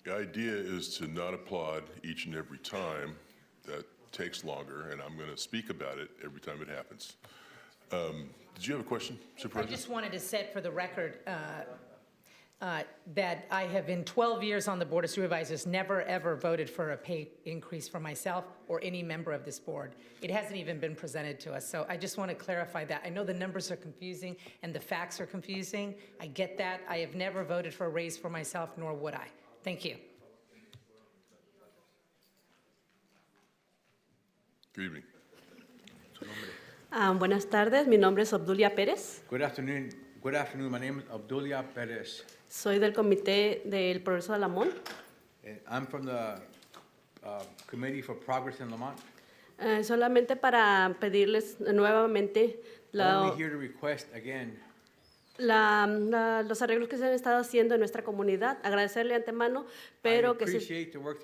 the idea is to not applaud each and every time. That takes longer, and I'm going to speak about it every time it happens. Did you have a question, Supervisor? I just wanted to set for the record that I have, in 12 years on the Board of Supervisors, never ever voted for a pay increase for myself or any member of this board. It hasn't even been presented to us. So I just want to clarify that. I know the numbers are confusing and the facts are confusing. I get that. I have never voted for a raise for myself, nor would I. Thank you. Good evening. Buenas tardes, mi nombre es Obdulia Pérez. Good afternoon. Good afternoon. My name is Obdulia Perez. Soy del comité del Progreso de Lamont. I'm from the Committee for Progress in Lamont. Solamente para pedirles nuevamente Only here to request again los arreglos que se han estado haciendo en nuestra comunidad. Agradecerle antemano, pero I que appreciate the work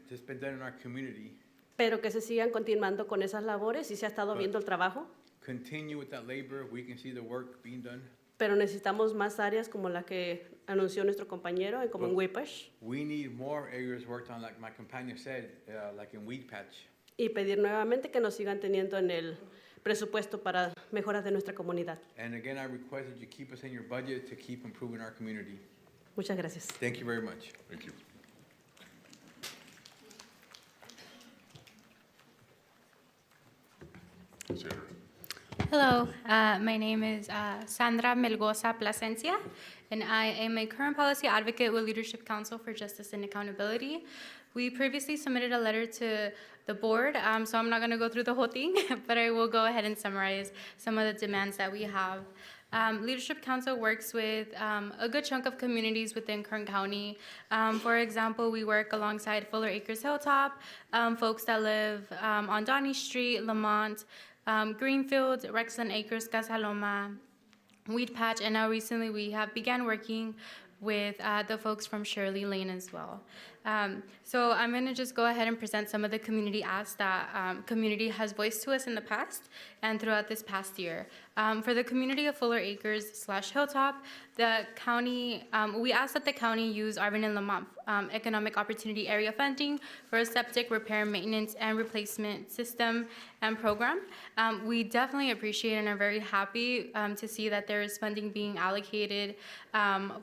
that's been done in our community. Pero que se sigan continuando con esas labores y se ha estado viendo el trabajo. Continue with that labor. We can see the work being done. Pero necesitamos más áreas como la que anunció nuestro compañero, como en Weed Patch. We need more areas worked on, like my companion said, like in Weed Patch. Y pedir nuevamente que nos sigan teniendo en el presupuesto para mejoras de nuestra comunidad. And again, I request that you keep us in your budget to keep improving our community. Muchas gracias. Thank you very much. Thank you. Senator. Hello, my name is Sandra Melgoza Plasencia, and I am a current policy advocate with Leadership Council for Justice and Accountability. We previously submitted a letter to the board, so I'm not going to go through the whole thing, but I will go ahead and summarize some of the demands that we have. Leadership Council works with a good chunk of communities within Kern County. For example, we work alongside Fuller Acres Hilltop, folks that live on Donny Street, Lamont, Greenfield, Rexland Acres, Casa Loma, Weed Patch, and now recently we have began working with the folks from Shirley Lane as well. So I'm going to just go ahead and present some of the community asks that community has voiced to us in the past and throughout this past year. For the community of Fuller Acres / Hilltop, the county, we asked that the county use Arvin and Lamont Economic Opportunity Area funding for a septic repair, maintenance, and replacement system and program. We definitely appreciate and are very happy to see that there is funding being allocated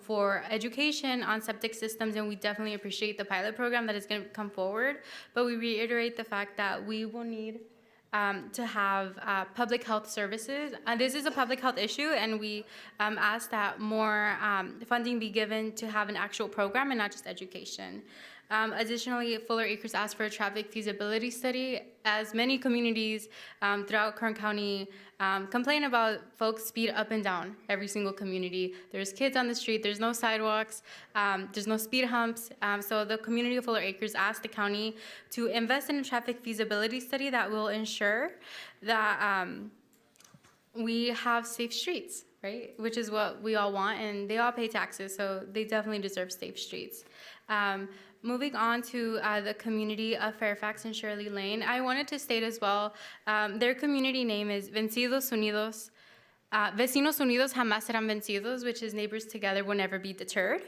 for education on septic systems, and we definitely appreciate the pilot program that is going to come forward. But we reiterate the fact that we will need to have public health services. This is a public health issue, and we ask that more funding be given to have an actual program and not just education. Additionally, Fuller Acres asked for a traffic feasibility study, as many communities throughout Kern County complain about folks speed up and down every single community. There's kids on the street, there's no sidewalks, there's no speed humps. So the community of Fuller Acres asked the county to invest in a traffic feasibility study that will ensure that we have safe streets, right? Which is what we all want, and they all pay taxes, so they definitely deserve safe streets. Moving on to the community of Fairfax and Shirley Lane, I wanted to state as well, their community name is Vencidos Unidos. Vecinos unidos jamás serán vencidos, which is neighbors together will never be deterred.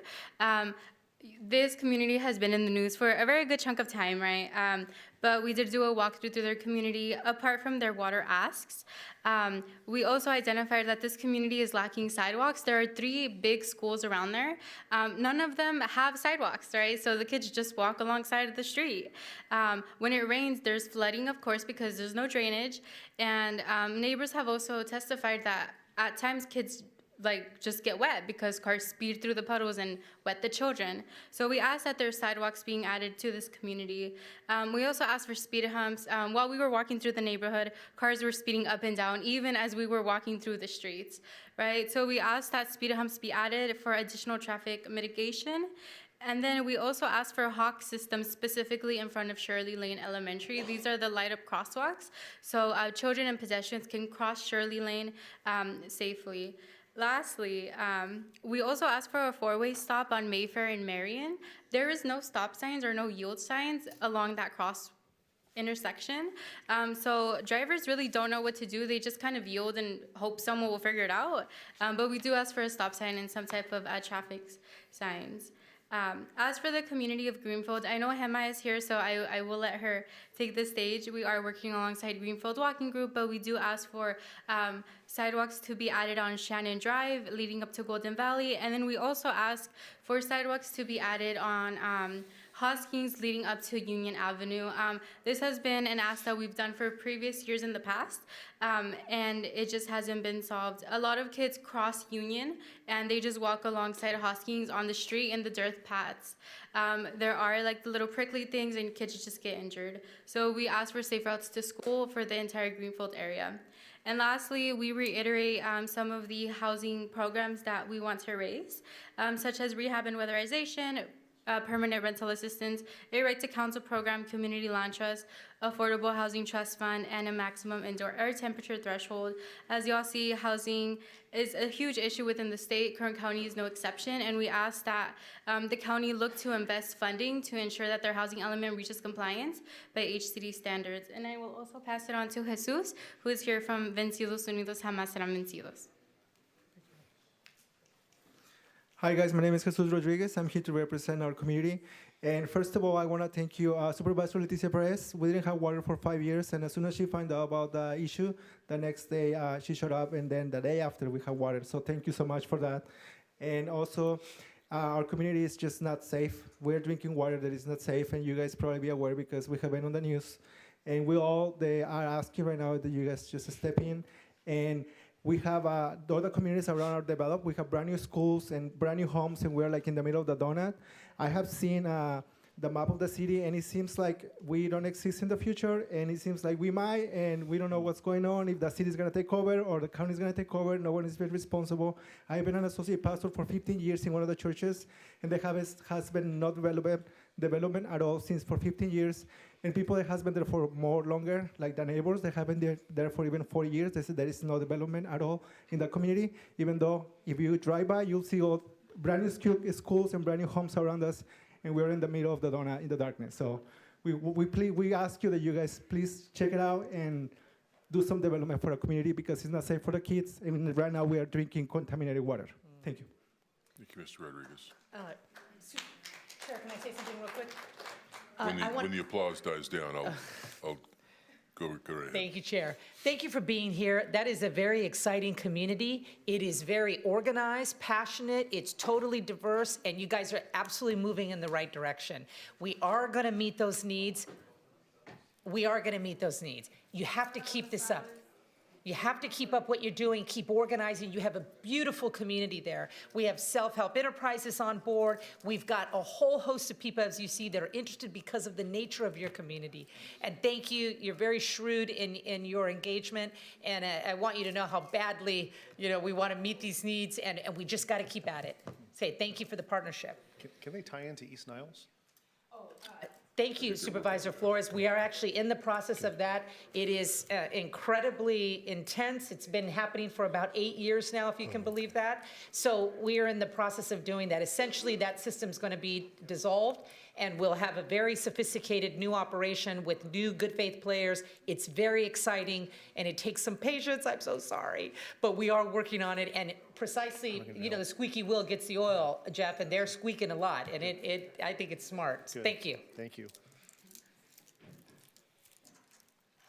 This community has been in the news for a very good chunk of time, right? But we did do a walkthrough through their community. Apart from their water asks, we also identified that this community is lacking sidewalks. There are 3 big schools around there. None of them have sidewalks, right? So the kids just walk alongside of the street. When it rains, there's flooding, of course, because there's no drainage. And neighbors have also testified that at times kids just get wet because cars speed through the puddles and wet the children. So we asked that there's sidewalks being added to this community. We also asked for speed humps. While we were walking through the neighborhood, cars were speeding up and down, even as we were walking through the streets, right? So we asked that speed humps be added for additional traffic mitigation. And then we also asked for a hawk system specifically in front of Shirley Lane Elementary. These are the light up crosswalks, so children and pedestrians can cross Shirley Lane safely. Lastly, we also asked for a 4-way stop on Mayfair and Marion. There is no stop signs or no yield signs along that cross intersection. So drivers really don't know what to do. They just kind of yield and hope someone will figure it out. But we do ask for a stop sign and some type of traffic signs. As for the community of Greenfield, I know Hema is here, so I will let her take the stage. We are working alongside Greenfield Walking Group, but we do ask for sidewalks to be added on Shannon Drive leading up to Golden Valley, and then we also ask for sidewalks to be added on Hoskins leading up to Union Avenue. This has been an ask that we've done for previous years in the past, and it just hasn't been solved. A lot of kids cross Union and they just walk alongside Hoskins on the street in the dirt paths. There are the little prickly things and kids just get injured. So we ask for safe routes to school for the entire Greenfield area. And lastly, we reiterate some of the housing programs that we want to raise, such as rehab and weatherization, permanent rental assistance, a right to counsel program, community land trust, affordable housing trust fund, and a maximum indoor air temperature threshold. As y'all see, housing is a huge issue within the state. Kern County is no exception, and we ask that the county look to invest funding to ensure that their housing element reaches compliance by HCD standards. And I will also pass it on to Jesus, who is here from Vencidos Unidos Jamás Serán Vencidos. Hi guys, my name is Jesus Rodriguez. I'm here to represent our community. And first of all, I want to thank you, Supervisor Leticia Perez. We didn't have water for 5 years, and as soon as she found out about the issue, the next day she showed up, and then the day after we had water. So thank you so much for that. And also, our community is just not safe. We're drinking water that is not safe, and you guys probably be aware because we have been on the news. And they are asking right now that you guys just step in. And we have the other communities around are developed. We have brand new schools and brand new homes, and we're in the middle of the donut. I have seen the map of the city, and it seems like we don't exist in the future, and it seems like we might, and we don't know what's going on, if the city is going to take over or the county is going to take over. No one is very responsible. I have been an associate pastor for 15 years in one of the churches, and there has been no development at all since for 15 years. And people that has been there for longer, like the neighbors, they have been there for even 4 years. They said there is no development at all in the community, even though if you drive by, you'll see all brand new schools and brand new homes around us, and we're in the middle of the donut in the darkness. So we ask you that you guys please check it out and do some development for our community because it's not safe for the kids. I mean, right now we are drinking contaminated water. Thank you. Thank you, Mr. Rodriguez. Chair, can I say something real quick? When the applause dies down, I'll go right ahead. Thank you, Chair. Thank you for being here. That is a very exciting community. It is very organized, passionate, it's totally diverse, and you guys are absolutely moving in the right direction. We are going to meet those needs. You have to keep this up. You have to keep up what you're doing, keep organizing. You have a beautiful community there. We have self-help enterprises on board. We've got a whole host of people, as you see, that are interested because of the nature of your community. And thank you. You're very shrewd in your engagement. And I want you to know how badly, we want to meet these needs, and we just got to keep at it. Thank you for the partnership. Can they tie into East Niles? Thank you, Supervisor Flores. We are actually in the process of that. It is incredibly intense. It's been happening for about 8 years now, if you can believe that. So we are in the process of doing that. Essentially, that system's going to be dissolved, and we'll have a very sophisticated new operation with new good faith players. It's very exciting, and it takes some patience. I'm so sorry. But we are working on it, and precisely, you know, the squeaky wheel gets the oil, Jeff, and they're squeaking a lot, and I think it's smart. Good. Thank you. Thank you.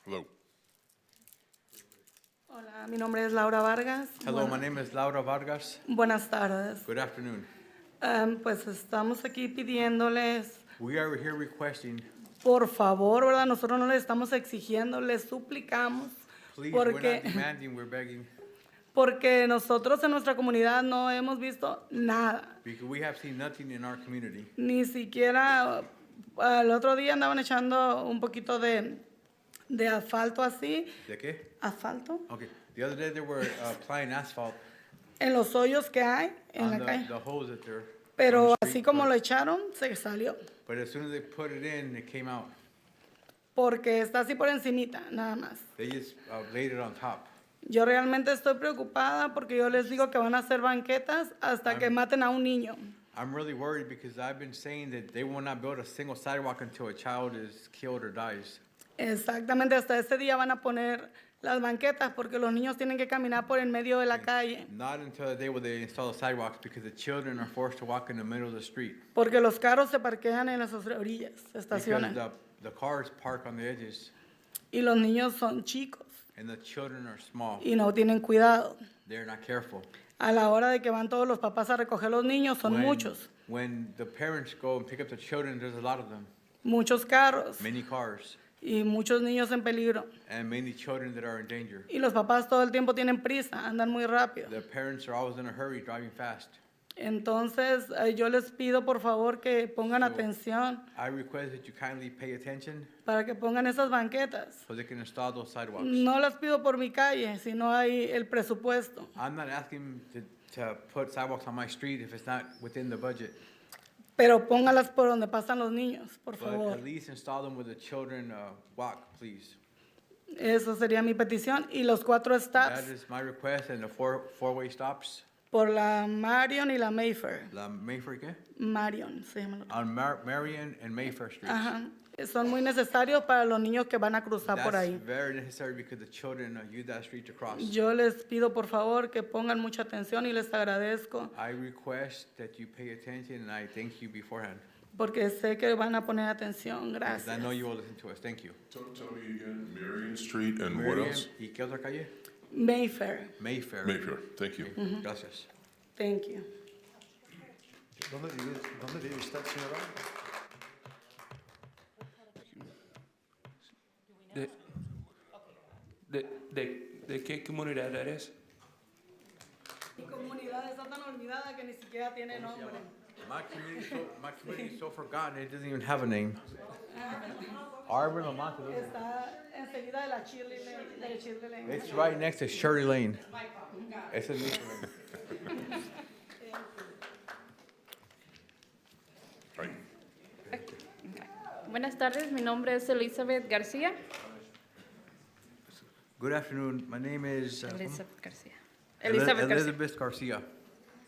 Hello. Hola, mi nombre es Laura Vargas. Hello, my name is Laura Vargas. Buenas tardes. Good afternoon. Pues estamos aquí pidiéndoles, We are here requesting, por favor, ¿verdad? Nosotros no les estamos exigiendo, les suplicamos, please, we're porque, not demanding, we're begging, porque nosotros en nuestra comunidad no hemos visto nada. because we have seen nothing in our community. Ni siquiera, el otro día andaban echando un poquito de asfalto así, ¿De qué? asfalto, Okay. The other day they were applying asphalt en los hoyos que hay en on la the calle. holes that they're, Pero on the así street, como lo echaron, se salió. but as soon as they put it in, it came out. Porque está así por encimita, nada más. They just laid it on top. Yo realmente estoy preocupada porque yo les digo que van a hacer banquetas hasta que maten a un niño. I'm really worried because I've been saying that they will not build a single sidewalk until a child is killed or dies. Exactamente, hasta ese día van a poner las banquetas porque los niños tienen que caminar por en medio de la calle. Not until the day where they install the sidewalks because the children are forced to walk in the middle of the street. Porque los carros se parquean en las orillas, se Because estacionan. the cars park on the edges Y los niños son chicos and the children are small. y no tienen cuidado. They're not careful. A la hora de que van todos los papás a recoger los niños, son muchos. When the parents go and pick up the children, there's a lot of them. Muchos carros Many cars y muchos niños en peligro. and many children that are in danger. Y los papás todo el tiempo tienen prisa, andan muy rápido. The parents are always in a hurry, driving fast. Entonces, yo les pido por favor que pongan atención I request that you kindly pay attention para que pongan esas banquetas. so they can install those sidewalks. No las pido por mi calle, si no hay el presupuesto. I'm not asking to put sidewalks on my street if it's not within the budget, Pero póngalas por donde pasan los niños, por but favor. at least install them where the children walk, please. Eso sería mi petición. Y los 4 That stops is my request, and the four-way stops. por la Marion y la Mayfair. La Mayfair, ¿qué? Marion se llama. On Marion and Mayfair Streets. Ajá. Son muy necesarios para los niños que van a cruzar por That's ahí. very necessary because the children use that street to cross. Yo les pido por favor que pongan mucha atención y les agradezco I request that you pay attention, and I thank you beforehand. porque sé que van a poner atención. Because I Gracias. know you will listen to us. Thank you. Tell me again, Marion Street and what Marion, else? ¿Y qué otra calle? Mayfair. Mayfair. Mayfair, thank you. Gracias. Thank you. ¿Dónde vive usted, señora? ¿De qué comunidad eres? Mi comunidad está tan olvidada que ni siquiera tiene nombre. My community is so forgotten, it doesn't even have a name. Arbor Lamont. Está enseguida de la Shirley Lane. It's right next to Shirley Lane. It's in Mayfair. Buenas tardes, mi nombre es Elizabeth García. Good afternoon. My name is Elizabeth García. Elizabeth García. Elizabeth Garcia.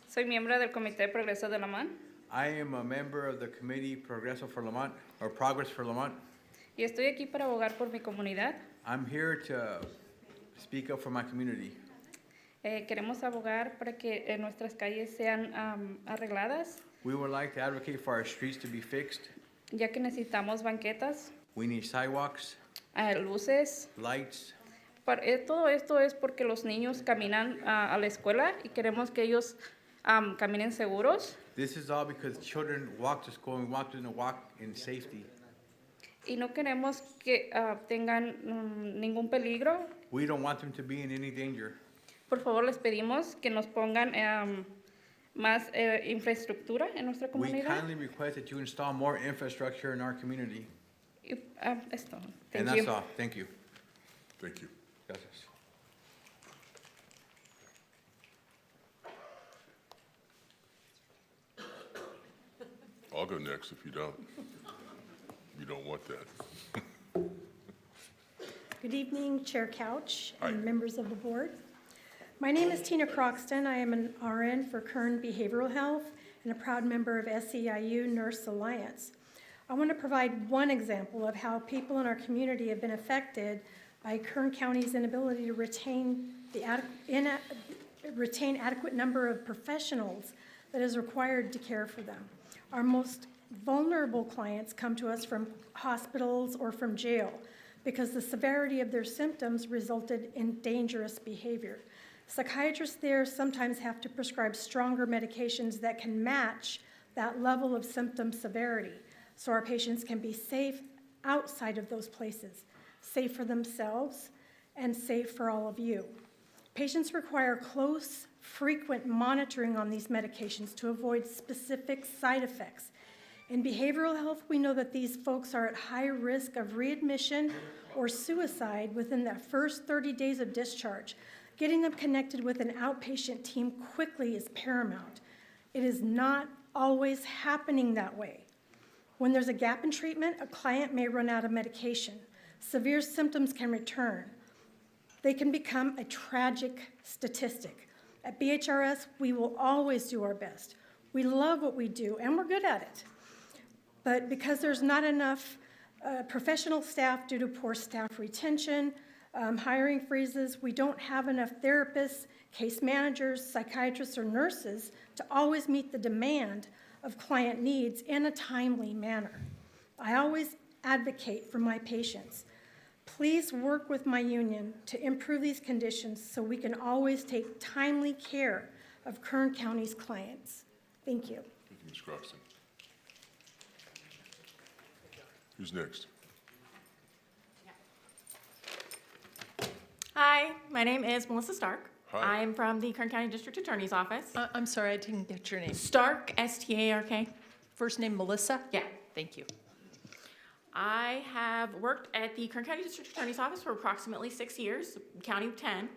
Soy miembro del Comité de Progreso de Lamont I am a member of the committee Progreso for Lamont, or Progress for Lamont. y estoy aquí para abogar por mi comunidad. I'm here to speak up for my community. Queremos abogar para que nuestras calles sean arregladas, We would like to advocate for our streets to be fixed. ya que necesitamos banquetas, We need sidewalks, luces. lights. Todo esto es porque los niños caminan a la escuela y queremos que ellos caminen seguros. This is all because children walk to school and we want them to walk in safety. Y no queremos que tengan ningún peligro. We don't want them to be in any danger. Por favor, les pedimos que nos pongan más infraestructura en nuestra We comunidad. kindly request that you install more infrastructure in our community. Y, es todo. And Thank that's you. all. Thank you. Thank you. Gracias. I'll go next if you don't. You don't want that. Good evening, Chair Couch Hi. and members of the board. My name is Tina Croxton. I am an RN for Kern Behavioral Health and a proud member of SEIU Nurse Alliance. I want to provide one example of how people in our community have been affected by Kern County's inability to retain adequate number of professionals that is required to care for them. Our most vulnerable clients come to us from hospitals or from jail because the severity of their symptoms resulted in dangerous behavior. Psychiatrists there sometimes have to prescribe stronger medications that can match that level of symptom severity, so our patients can be safe outside of those places, safe for themselves and safe for all of you. Patients require close, frequent monitoring on these medications to avoid specific side effects. In behavioral health, we know that these folks are at high risk of readmission or suicide within the first 30 days of discharge. Getting them connected with an outpatient team quickly is paramount. It is not always happening that way. When there's a gap in treatment, a client may run out of medication. Severe symptoms can return. They can become a tragic statistic. At BHRS, we will always do our best. We love what we do, and we're good at it. But because there's not enough professional staff due to poor staff retention, hiring freezes, we don't have enough therapists, case managers, psychiatrists, or nurses to always meet the demand of client needs in a timely manner. I always advocate for my patients. Please work with my union to improve these conditions so we can always take timely care of Kern County's clients. Thank you. Thank you, Ms. Croxton. Who's next? Hi, my name is Melissa Stark. Hi. I'm from the Kern County District Attorney's Office. I'm sorry, I didn't get your name. Stark, S-T-A-R-K. First name Melissa? Yeah. Thank you. I have worked at the Kern County District Attorney's Office for approximately 6 years, counting 10.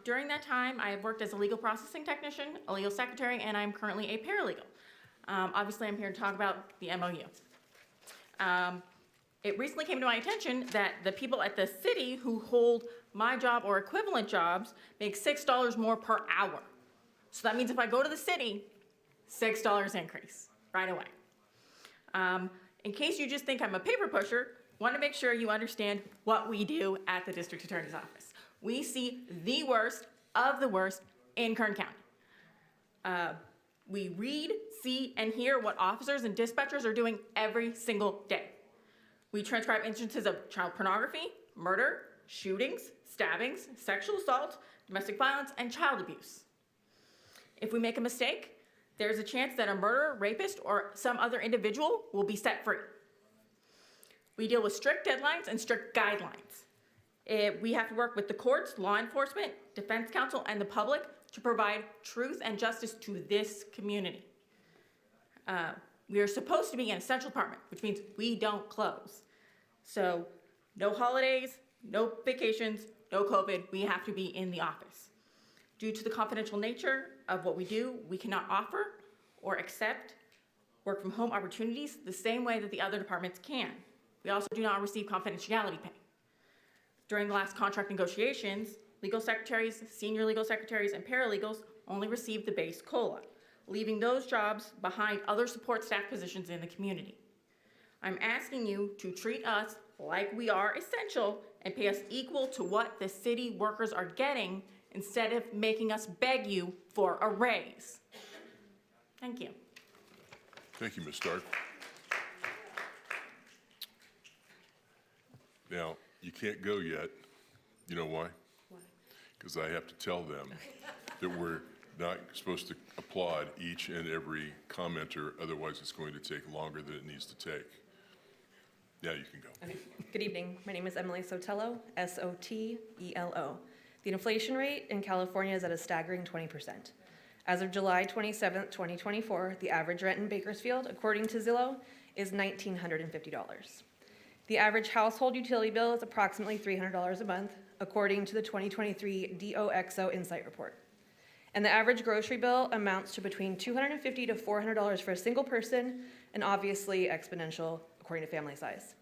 During that time, I have worked as a legal processing technician, a legal secretary, and I'm currently a paralegal. Obviously, I'm here to talk about the MOU. It recently came to my attention that the people at the city who hold my job or equivalent jobs make $6 more per hour. So that means if I go to the city, $6 increase right away. In case you just think I'm a paper pusher, want to make sure you understand what we do at the District Attorney's Office. We see the worst of the worst in Kern County. We read, see, and hear what officers and dispatchers are doing every single day. We transcribe instances of child pornography, murder, shootings, stabbings, sexual assault, domestic violence, and child abuse. If we make a mistake, there's a chance that a murderer, rapist, or some other individual will be set free. We deal with strict deadlines and strict guidelines. We have to work with the courts, law enforcement, defense counsel, and the public to provide truth and justice to this community. We are supposed to be an essential department, which means we don't close. So no holidays, no vacations, no COVID, we have to be in the office. Due to the confidential nature of what we do, we cannot offer or accept work from home opportunities the same way that the other departments can. We also do not receive confidentiality pay. During the last contract negotiations, legal secretaries, senior legal secretaries, and paralegals only received the base COLA, leaving those jobs behind other support staff positions in the community. I'm asking you to treat us like we are essential and pay us equal to what the city workers are getting instead of making us beg you for a raise. Thank you. Thank you, Ms. Stark. Now, you can't go yet. You know why? Why? Because I have to tell them that we're not supposed to applaud each and every commenter, otherwise it's going to take longer than it needs to take. Now you can go. Okay. Good evening. My name is Emily Sotelo, S-O-T-E-L-O. The inflation rate in California is at a staggering 20%. As of July 27th, 2024, the average rent in Bakersfield, according to Zillow, is $1,950. The average household utility bill is approximately $300 a month, according to the 2023 DOXO Insight Report. And the average grocery bill amounts to between $250 to $400 for a single person, and obviously exponential according to family size.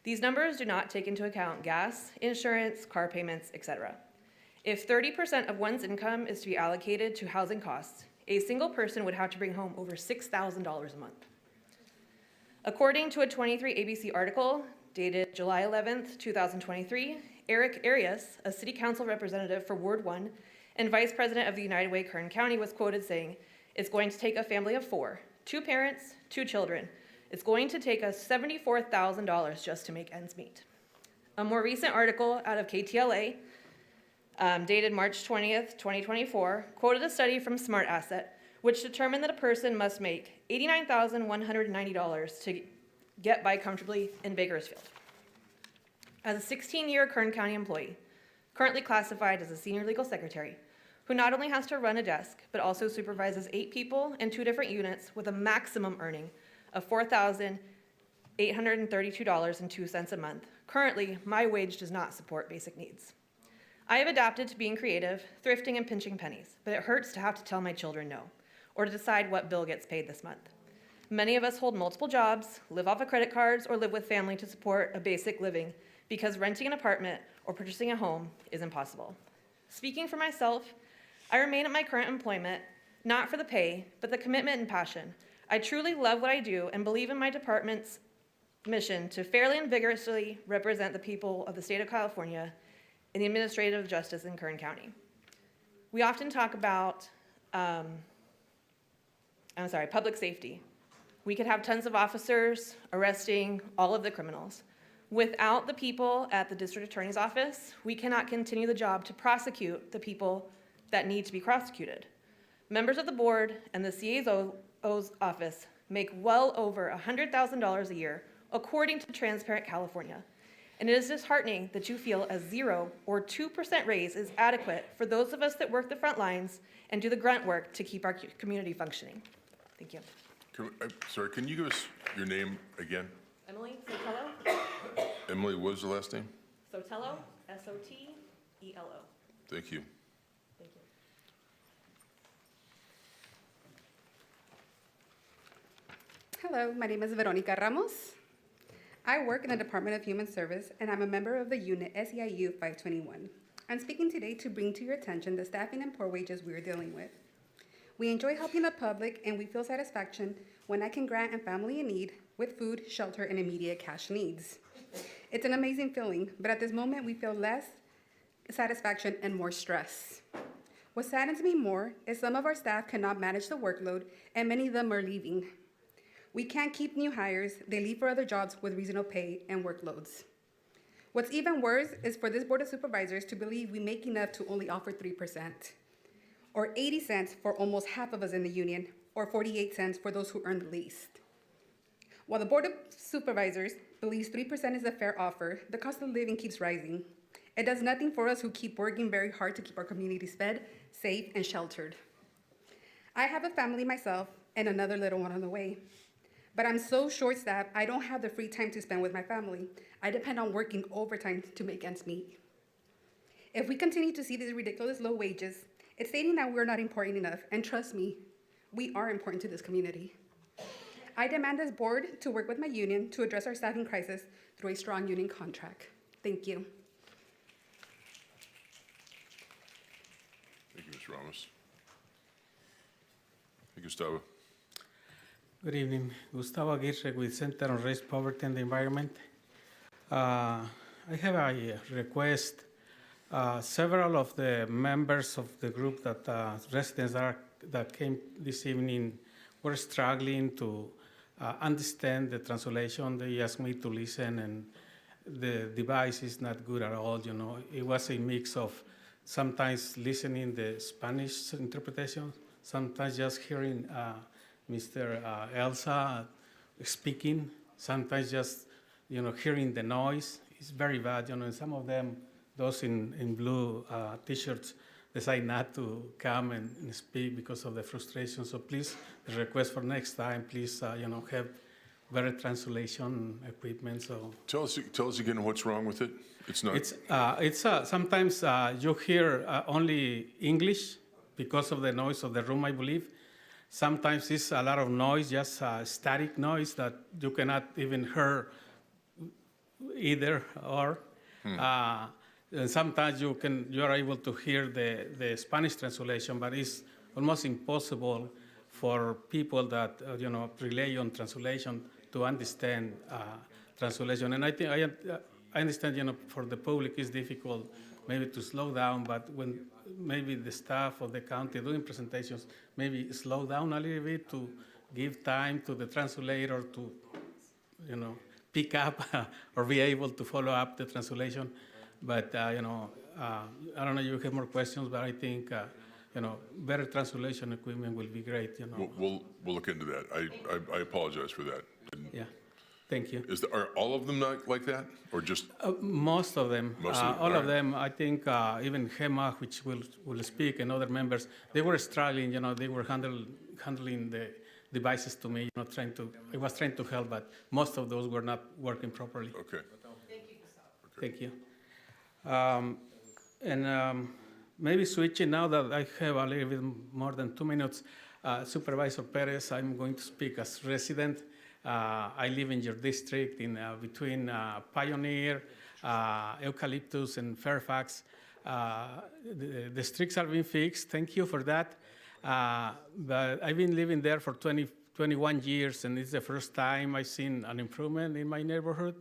These numbers do not take into account gas, insurance, car payments, etc. If 30% of one's income is to be allocated to housing costs, a single person would have to bring home over $6,000 a month. According to a 23 ABC article dated July 11th, 2023, Eric Arias, a city council representative for Ward 1 and vice president of the United Way Kern County, was quoted saying, "It's going to take a family of 4, 2 parents, 2 children. It's going to take us $74,000 just to make ends meet." A more recent article out of KTLA, dated March 20th, 2024, quoted a study from Smart Asset, which determined that a person must make $89,190 to get by comfortably in Bakersfield. As a 16-year Kern County employee, currently classified as a senior legal secretary, who not only has to run a desk, but also supervises 8 people in 2 different units with a maximum earning of $4,832.02 a month, currently, my wage does not support basic needs. I have adapted to being creative, thrifting, and pinching pennies, but it hurts to have to tell my children no, or to decide what bill gets paid this month. Many of us hold multiple jobs, live off of credit cards, or live with family to support a basic living because renting an apartment or purchasing a home is impossible. Speaking for myself, I remain at my current employment, not for the pay, but the commitment and passion. I truly love what I do and believe in my department's mission to fairly and vigorously represent the people of the state of California in the administrative justice in Kern County. We often talk about, public safety. We could have tons of officers arresting all of the criminals. Without the people at the district attorney's office, we cannot continue the job to prosecute the people that need to be prosecuted. Members of the board and the CAO's office make well over $100,000 a year, according to Transparent California. And it is disheartening that you feel a 0 or 2% raise is adequate for those of us that work the front lines and do the grunt work to keep our community functioning. Thank you. Can you give us your name again? Emily Sotelo. Emily, what was the last name? Sotelo, S-O-T-E-L-O. Thank you. Thank you. Hello, my name is Veronica Ramos. I work in the Department of Human Service, and I'm a member of the unit SEIU 521. I'm speaking today to bring to your attention the staffing and poor wages we are dealing with. We enjoy helping the public, and we feel satisfaction when I can grant a family in need with food, shelter, and immediate cash needs. It's an amazing feeling, but at this moment, we feel less satisfaction and more stress. What saddens me more is some of our staff cannot manage the workload, and many of them are leaving. We can't keep new hires. They leave for other jobs with reasonable pay and workloads. What's even worse is for this Board of Supervisors to believe we make enough to only offer 3%, or 80 cents for almost half of us in the union, or 48 cents for those who earn the least. While the Board of Supervisors believes 3% is a fair offer, the cost of living keeps rising. It does nothing for us who keep working very hard to keep our communities fed, safe, and sheltered. I have a family myself and another little one on the way. But I'm so short-staffed, I don't have the free time to spend with my family. I depend on working overtime to make ends meet. If we continue to see these ridiculous low wages, it's stating that we're not important enough, and trust me, we are important to this community. I demand this board to work with my union to address our staffing crisis through a strong union contract. Thank you. Thank you, Ms. Ramos. Hey, Gustavo. Good evening. Gustavo Aguirre with Center on Race, Poverty, and the Environment. I have a request. Several of the members of the group residents that came this evening were struggling to understand the translation. They asked me to listen, and the device is not good at all. You know, it was a mix of sometimes listening the Spanish interpretation, sometimes just hearing Mr. Elsa speaking, sometimes just, hearing the noise. It's very bad, and some of them, those in blue T-shirts, decide not to come and speak because of the frustration. So please, the request for next time, please, have better translation equipment. So tell us again what's wrong with it. It's not. It's sometimes you hear only English because of the noise of the room, I believe. Sometimes it's a lot of noise, just static noise that you cannot even hear either or. And sometimes you are able to hear the Spanish translation, but it's almost impossible for people that rely on translation to understand translation. And I think I understand for the public it's difficult maybe to slow down, but when maybe the staff of the county doing presentations maybe slow down a little bit to give time to the translator to pick up or be able to follow up the translation. But, I don't know, you have more questions, but I think, better translation equipment will be great, We'll look into that. I apologize for that. Yeah, thank you. Are all of them not like that, or just? Most of them. Most of them, All all of right. them, I think, even Gemma, which will speak, and other members, they were struggling, they were handling the devices to me, I was trying to help, but most of those were not working properly. Okay. Thank you. Maybe switching now that I have a little bit more than 2 minutes, Supervisor Perez, I'm going to speak as resident. I live in your district in between Pioneer, Eucalyptus, and Fairfax. The streets are being fixed. Thank you for that. But I've been living there for 21 years, and it's the first time I've seen an improvement in my neighborhood.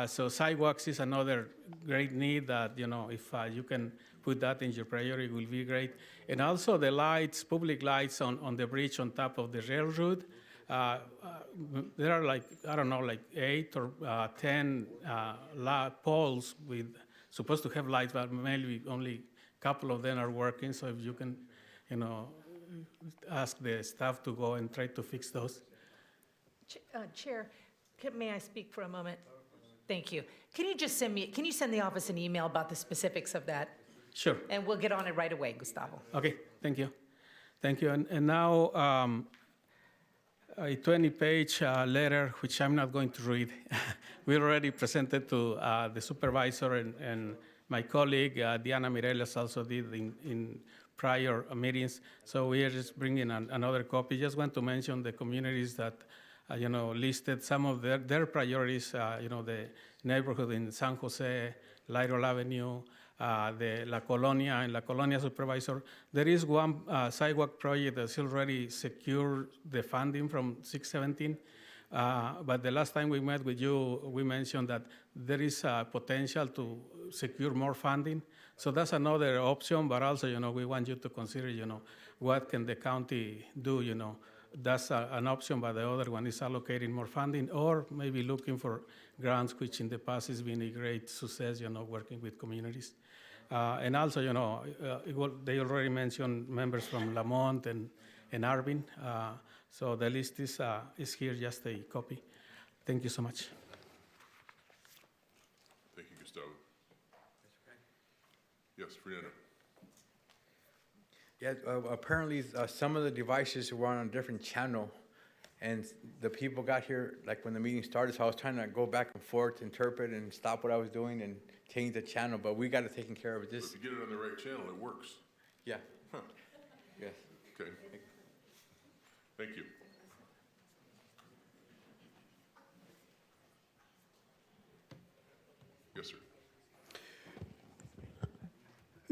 So sidewalks is another great need that, if you can put that in your priority, it will be great. And also the lights, public lights on the bridge on top of the railroad. There are like 8 or 10 poles supposed to have lights, but maybe only a couple of them are working. So if you can, ask the staff to go and try to fix those. Chair, may I speak for a moment? Thank you. Can you send the office an email about the specifics of that? Sure. And we'll get on it right away, Gustavo. Okay, thank you. Thank you. And now a 20-page letter, which I'm not going to read. We already presented to the supervisor, and my colleague, Diana Mireles, also did in prior meetings. So we are just bringing another copy. Just want to mention the communities that listed some of their priorities, the neighborhood in San Jose, Laurel Avenue, the La Colonia, and La Colonia Supervisor. There is one sidewalk project that's already secured the funding from 617. But the last time we met with you, we mentioned that there is potential to secure more funding. So that's another option, but also, we want you to consider, what can the county do, That's an option, but the other one is allocating more funding or maybe looking for grants, which in the past has been a great success, working with communities. And also, they already mentioned members from Lamont and Arvin. So the list is here, just a copy. Thank you so much. Thank you, Gustavo. Yes, Fernando. Yeah, apparently some of the devices were on a different channel, and the people got here like when the meeting started, so I was trying to go back and forth, interpret, and stop what I was doing and change the channel, but we got it taken care of. But if you get it on the right channel, it works. Yeah. Huh. Yes. Okay. Thank you. Yes, sir.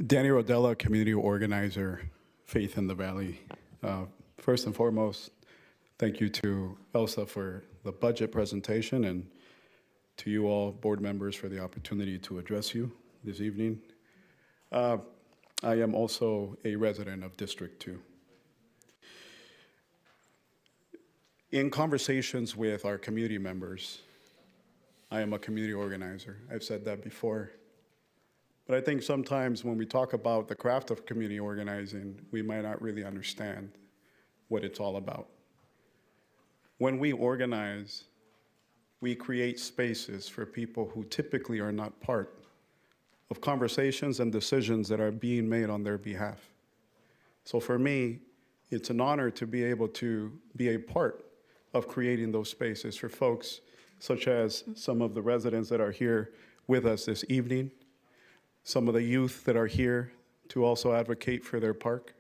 Danny Rodella, community organizer, Faith in the Valley. First and foremost, thank you to Elsa for the budget presentation, and to you all board members for the opportunity to address you this evening. I am also a resident of District 2. In conversations with our community members, I am a community organizer. I've said that before. But I think sometimes when we talk about the craft of community organizing, we might not really understand what it's all about. When we organize, we create spaces for people who typically are not part of conversations and decisions that are being made on their behalf. So for me, it's an honor to be able to be a part of creating those spaces for folks such as some of the residents that are here with us this evening, some of the youth that are here to also advocate for their park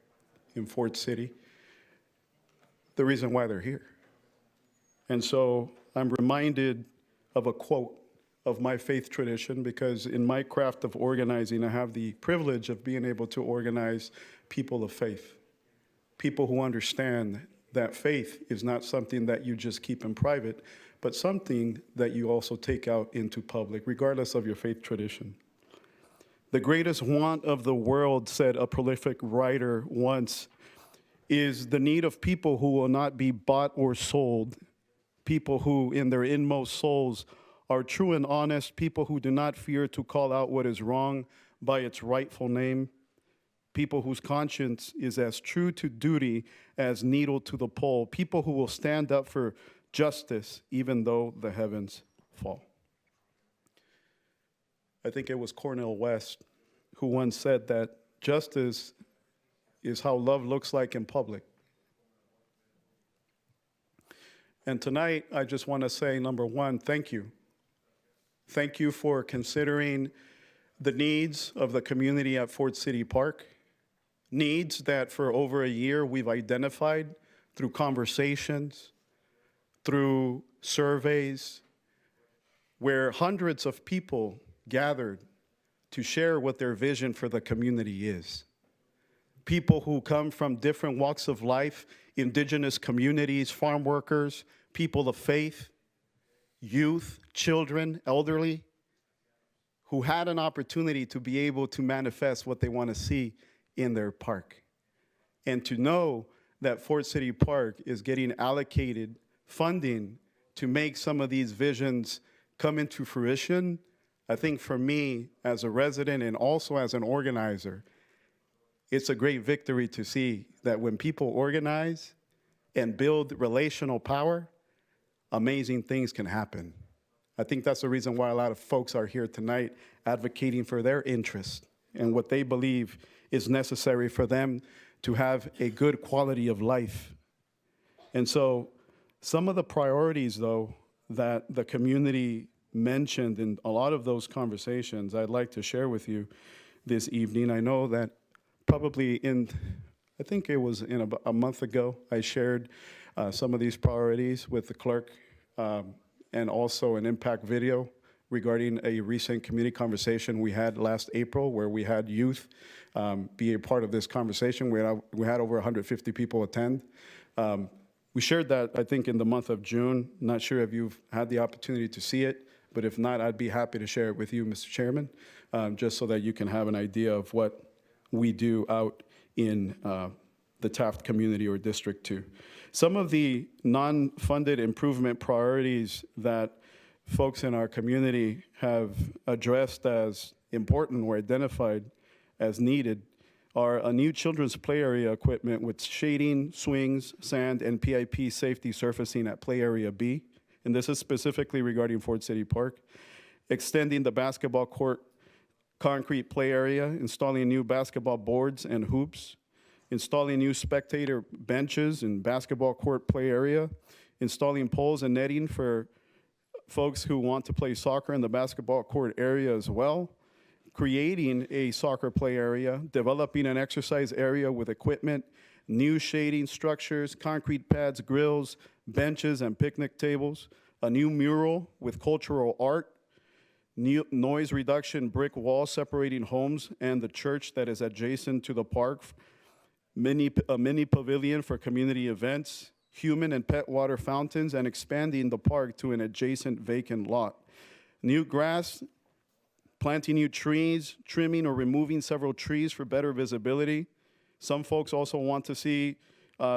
in Fort City. the reason why they're here. And so I'm reminded of a quote of my faith tradition, because in my craft of organizing, I have the privilege of being able to organize people of faith, people who understand that faith is not something that you just keep in private, but something that you also take out into public, regardless of your faith tradition. The greatest want of the world, said a prolific writer once, is the need of people who will not be bought or sold, people who in their inmost souls are true and honest, people who do not fear to call out what is wrong by its rightful name, people whose conscience is as true to duty as needle to the pole, people who will stand up for justice even though the heavens fall. I think it was Cornel West who once said that justice is how love looks like in public. And tonight, I just want to say, number one, thank you. Thank you for considering the needs of the community at Ford City Park, needs that for over a year we've identified through conversations, through surveys, where hundreds of people gathered to share what their vision for the community is. People who come from different walks of life, indigenous communities, farm workers, people of faith, youth, children, elderly, who had an opportunity to be able to manifest what they want to see in their park. And to know that Ford City Park is getting allocated funding to make some of these visions come into fruition, I think for me, as a resident and also as an organizer, it's a great victory to see that when people organize and build relational power, amazing things can happen. I think that's the reason why a lot of folks are here tonight advocating for their interests and what they believe is necessary for them to have a good quality of life. And so some of the priorities, though, that the community mentioned in a lot of those conversations, I'd like to share with you this evening. I know that probably I think it was in about a month ago, I shared some of these priorities with the clerk and also an impact video regarding a recent community conversation we had last April where we had youth be a part of this conversation. We had over 150 people attend. We shared that, I think, in the month of June. Not sure if you've had the opportunity to see it, but if not, I'd be happy to share it with you, Mr. Chairman, just so that you can have an idea of what we do out in the Taft community or District 2. Some of the non-funded improvement priorities that folks in our community have addressed as important or identified as needed are a new children's play area equipment with shading, swings, sand, and PIP safety surfacing at Play Area B. And this is specifically regarding Ford City Park. Extending the basketball court concrete play area, installing new basketball boards and hoops, installing new spectator benches in basketball court play area, installing poles and netting for folks who want to play soccer in the basketball court area as well, creating a soccer play area, developing an exercise area with equipment, new shading structures, concrete pads, grills, benches, and picnic tables, a new mural with cultural art, new noise reduction brick wall separating homes and the church that is adjacent to the park, a mini pavilion for community events, human and pet water fountains, and expanding the park to an adjacent vacant lot. New grass, planting new trees, trimming or removing several trees for better visibility. Some folks also want to see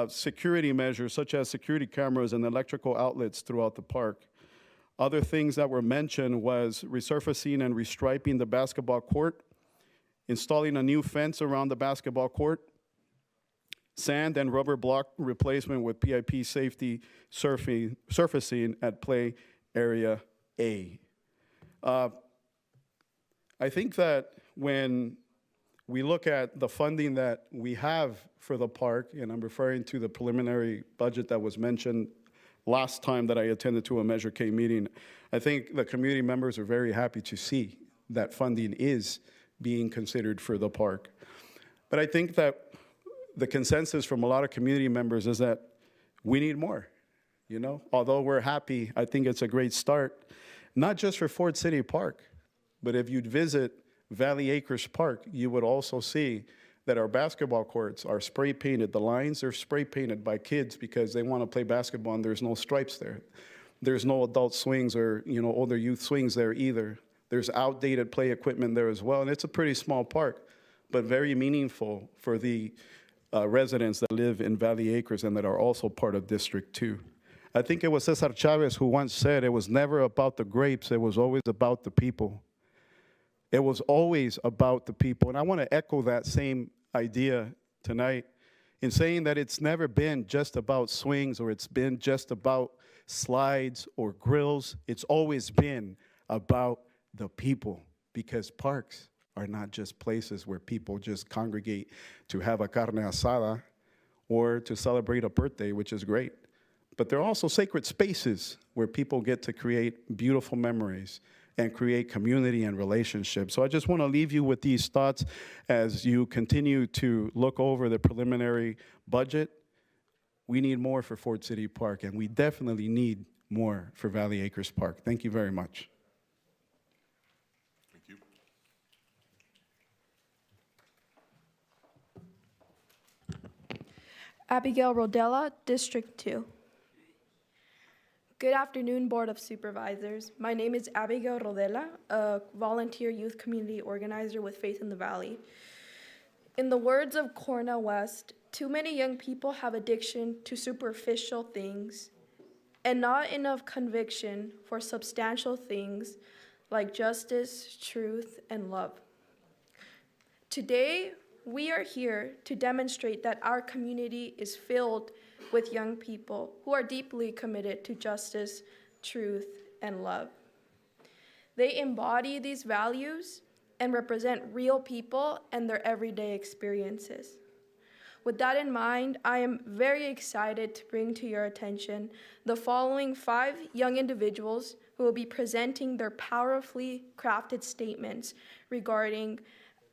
security measures such as security cameras and electrical outlets throughout the park. Other things that were mentioned was resurfacing and restriping the basketball court, installing a new fence around the basketball court, sand and rubber block replacement with PIP safety surfacing at Play Area A. I think that when we look at the funding that we have for the park, and I'm referring to the preliminary budget that was mentioned last time that I attended to a Measure K meeting, I think the community members are very happy to see that funding is being considered for the park. But I think that the consensus from a lot of community members is that we need more, you know? Although we're happy, I think it's a great start, not just for Ford City Park, but if you'd visit Valley Acres Park, you would also see that our basketball courts are spray painted. The lines are spray painted by kids because they want to play basketball and there's no stripes there. There's no adult swings or, you know, older youth swings there either. There's outdated play equipment there as well. And it's a pretty small park, but very meaningful for the residents that live in Valley Acres and that are also part of District 2. I think it was Cesar Chavez who once said it was never about the grapes, it was always about the people. It was always about the people. And I want to echo that same idea tonight in saying that it's never been just about swings or it's been just about slides or grills. It's always been about the people, because parks are not just places where people just congregate to have a carne asada or to celebrate a birthday, which is great. But they're also sacred spaces where people get to create beautiful memories and create community and relationships. So I just want to leave you with these thoughts as you continue to look over the preliminary budget. We need more for Ford City Park, and we definitely need more for Valley Acres Park. Thank you very much. Thank you. Abigail Rodella, District 2. Good afternoon, Board of Supervisors. My name is Abigail Rodella, a volunteer youth community organizer with Faith in the Valley. In the words of Cornel West, too many young people have addiction to superficial things and not enough conviction for substantial things like justice, truth, and love. Today, we are here to demonstrate that our community is filled with young people who are deeply committed to justice, truth, and love. They embody these values and represent real people and their everyday experiences. With that in mind, I am very excited to bring to your attention the following 5 young individuals who will be presenting their powerfully crafted statements regarding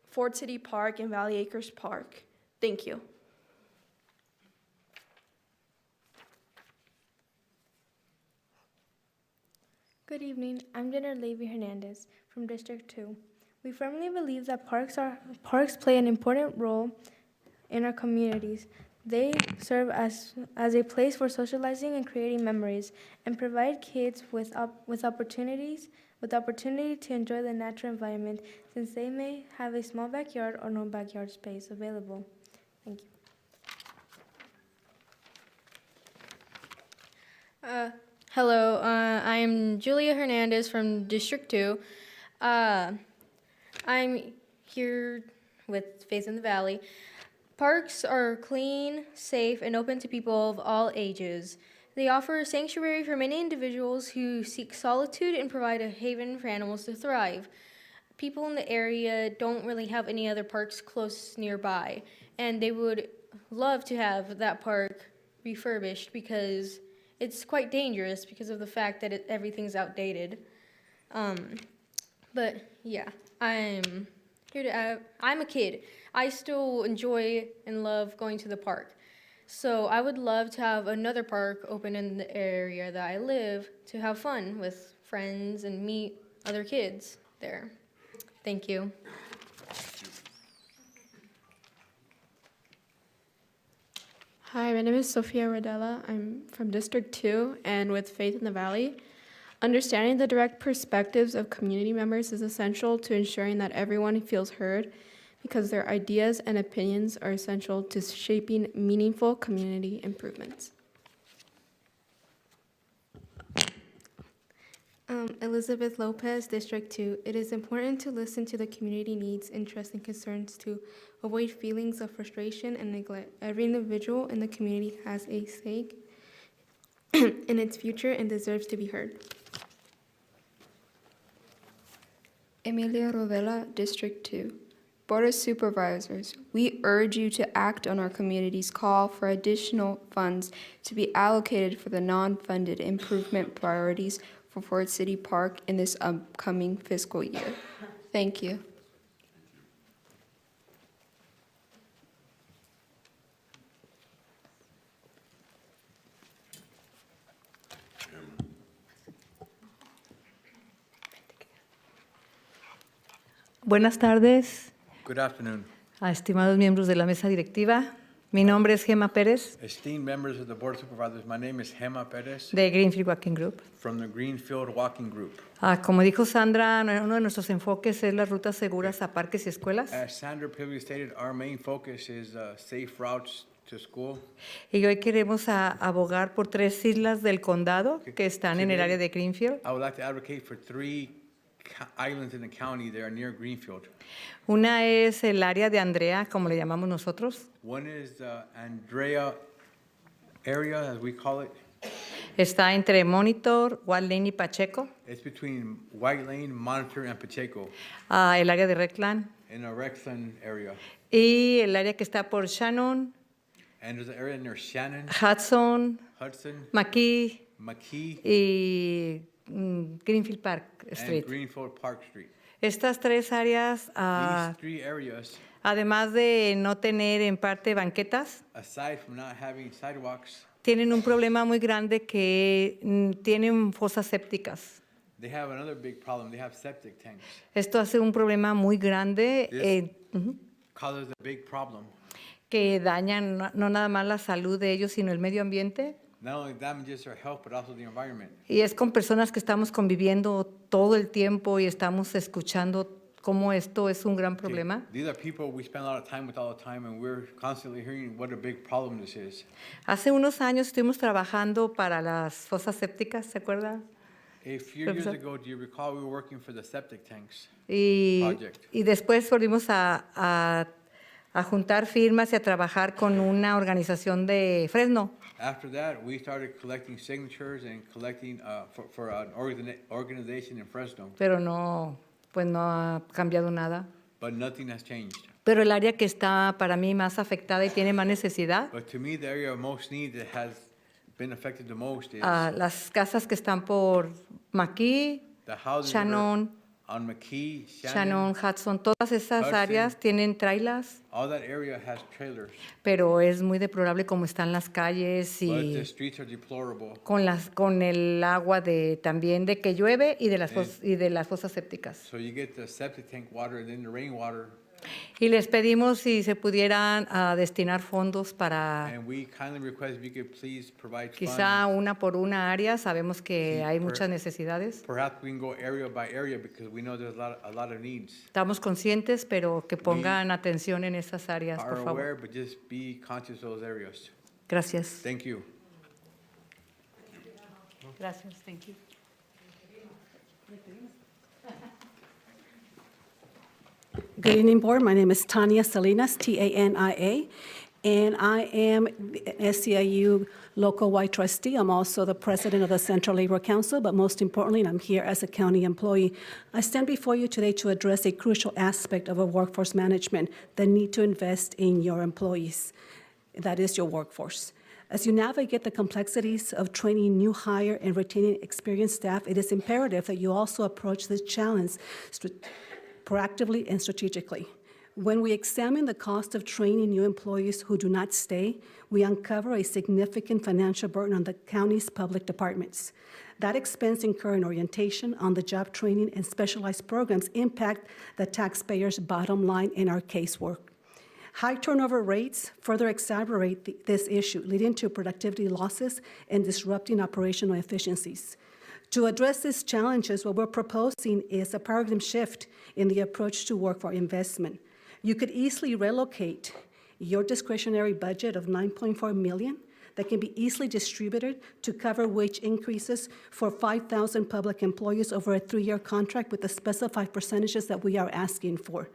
Ford City Park and Valley Acres Park. Thank you. Good evening. I'm Jenner Levy Hernandez from District 2. We firmly believe that parks play an important role in our communities. They serve as a place for socializing and creating memories, and provide kids with opportunity to enjoy the natural environment, since they may have a small backyard or no backyard space available. Thank you. Hello, I'm Julia Hernandez from District 2. I'm here with Faith in the Valley. Parks are clean, safe, and open to people of all ages. They offer a sanctuary for many individuals who seek solitude and provide a haven for animals to thrive. People in the area don't really have any other parks close nearby, and they would love to have that park refurbished because it's quite dangerous because of the fact that everything's outdated. But yeah, I'm a kid. I still enjoy and love going to the park. So I would love to have another park open in the area that I live to have fun with friends and meet other kids there. Thank you. Hi, my name is Sophia Rodella. I'm from District 2 and with Faith in the Valley. Understanding the direct perspectives of community members is essential to ensuring that everyone feels heard, because their ideas and opinions are essential to shaping meaningful community improvements. Elizabeth Lopez, District 2. It is important to listen to the community needs, interests, and concerns to avoid feelings of frustration and neglect. Every individual in the community has a stake in its future and deserves to be heard. Emilia Rodella, District 2. Board of Supervisors, we urge you to act on our community's call for additional funds to be allocated for the non-funded improvement priorities for Ford City Park in this upcoming fiscal year. Thank you. Buenas tardes, Good afternoon. a estimados miembros de la mesa directiva. Mi nombre es Gema Pérez, Esteemed members of the Board of Supervisors, my name is Gema Perez de Greenfield Walking Group. from the Greenfield Walking Group. Como dijo Sandra, uno de nuestros enfoques es las rutas seguras a parques y escuelas. As Sandra previously stated, our main focus is safe routes to school. Y hoy queremos abogar por 3 islas del condado que están en el área de Greenfield. I would like to advocate for 3 islands in the county that are near Greenfield. Una es el área de Andrea, como le llamamos nosotros. One is the Andrea area, as we call it. Está entre Monitor, White Lane y Pacheco. It's between White Lane, Monitor, and Pacheco, El área de Redland. in the Rexland area. Y el área que está por Shannon, And there's an area near Shannon, Hudson, Hudson, McKee McKee, y Greenfield Park and Street. Greenfield Park Street. Estas 3 áreas, These 3 areas, además de no tener en parte banquetas, aside from not having sidewalks, tienen un problema muy grande que tienen fosas sépticas. they have another big problem. They have septic tanks. Esto hace un problema muy grande Causes a big problem. que dañan no nada más la salud de ellos, sino el medio ambiente. Not only damages their health, but also the environment. Y es con personas que estamos conviviendo todo el tiempo y estamos escuchando cómo esto es un gran problema. These are people we spend a lot of time with all the time, and we're constantly hearing what a big problem this is. Hace unos años estuvimos trabajando para las fosas sépticas, ¿se acuerda? A few years Professor? ago, do you recall we were working for the septic tanks Y project? después volvimos a juntar firmas y a trabajar con una organización de Fresno. After that, we started collecting signatures and collecting for an organization in Fresno, Pero no, pues no ha cambiado nada. but nothing has changed. Pero el área que está para mí más afectada y tiene más necesidad, But to me, the area of most need that has been affected the most is las casas que están por McKee, the houses that are Shannon, on McKee, Shannon, Hudson, todas esas Hudson. áreas tienen trailers, All that area has trailers, pero es muy deplorable como están las calles but the y streets are deplorable. con el agua también de que llueve y de las fosas sépticas. So you get the septic tank water and then the rainwater, Y les pedimos si se pudieran destinar fondos para and we kindly request if you could please provide quizá funds. una por una área. Sabemos que Sí, hay muchas necesidades. Perhaps we can go area by area because we know there's a lot of needs. Estamos conscientes, pero que pongan atención en esas áreas, Are por favor. aware, but just be conscious of those areas. Gracias. Thank you. Gracias, thank you. Good evening, Board. My name is Tania Salinas, Tania, and I am an SEIU local-wide trustee. I'm also the president of the Central Labor Council, but most importantly, I'm here as a county employee. I stand before you today to address a crucial aspect of our workforce management, the need to invest in your employees. That is your workforce. As you navigate the complexities of training new hire and retaining experienced staff, it is imperative that you also approach this challenge proactively and strategically. When we examine the cost of training new employees who do not stay, we uncover a significant financial burden on the county's public departments. That expense incurred in orientation, on-the-job training, and specialized programs impact the taxpayer's bottom line in our casework. High turnover rates further exacerbate this issue, leading to productivity losses and disrupting operational efficiencies. To address these challenges, what we're proposing is a paradigm shift in the approach to workforce investment. You could easily relocate your discretionary budget of $9.4 million that can be easily distributed to cover wage increases for 5,000 public employees over a 3-year contract with the specified percentages that we are asking for.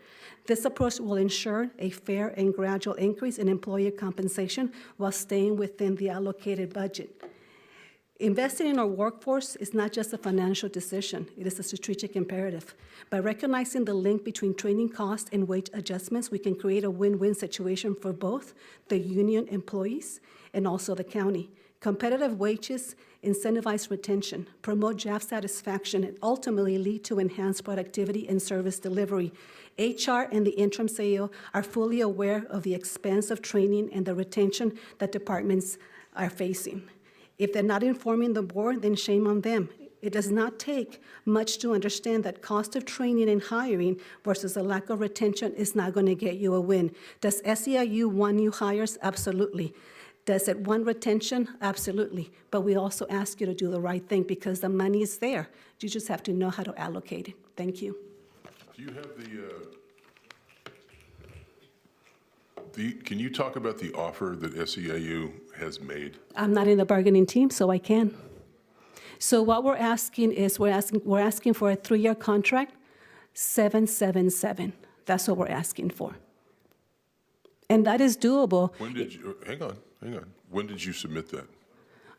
This approach will ensure a fair and gradual increase in employee compensation while staying within the allocated budget. Investing in our workforce is not just a financial decision, it is a strategic imperative. By recognizing the link between training costs and wage adjustments, we can create a win-win situation for both the union employees and also the county. Competitive wages incentivize retention, promote job satisfaction, and ultimately lead to enhanced productivity and service delivery. HR and the interim CEO are fully aware of the expense of training and the retention that departments are facing. If they're not informing the board, then shame on them. It does not take much to understand that cost of training and hiring versus a lack of retention is not going to get you a win. Does SEIU want new hires? Absolutely. Does it want retention? Absolutely. But we also ask you to do the right thing because the money is there. You just have to know how to allocate it. Thank you. Do you have can you talk about the offer that SEIU has made? I'm not in the bargaining team, so I can. So what we're asking is, we're asking for a 3-year contract, 777. That's what we're asking for. And that is doable. When did you, hang on. When did you submit that?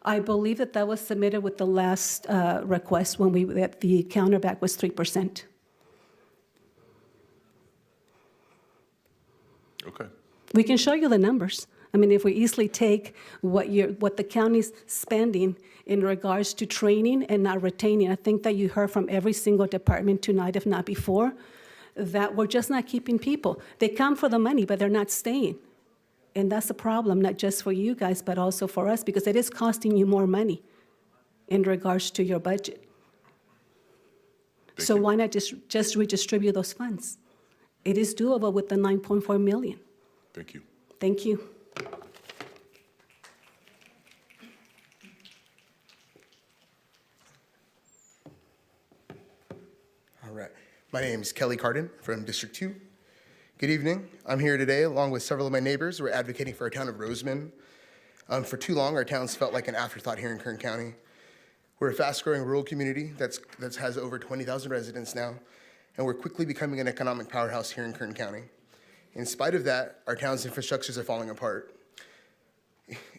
I believe that was submitted with the last request when that the counterback was 3%. Okay. We can show you the numbers. I mean, if we easily take what the county's spending in regards to training and not retaining, I think that you heard from every single department tonight, if not before, that we're just not keeping people. They come for the money, but they're not staying. And that's a problem, not just for you guys, but also for us, because it is costing you more money in regards to your budget. So why not just redistribute those funds? It is doable with the 9.4 million. Thank you. Thank you. All right. My name is Kelly Carden from District 2. Good evening. I'm here today along with several of my neighbors. We're advocating for our town of Roseman. For too long, our town's felt like an afterthought here in Kern County. We're a fast-growing rural community that has over 20,000 residents now, and we're quickly becoming an economic powerhouse here in Kern County. In spite of that, our town's infrastructures are falling apart.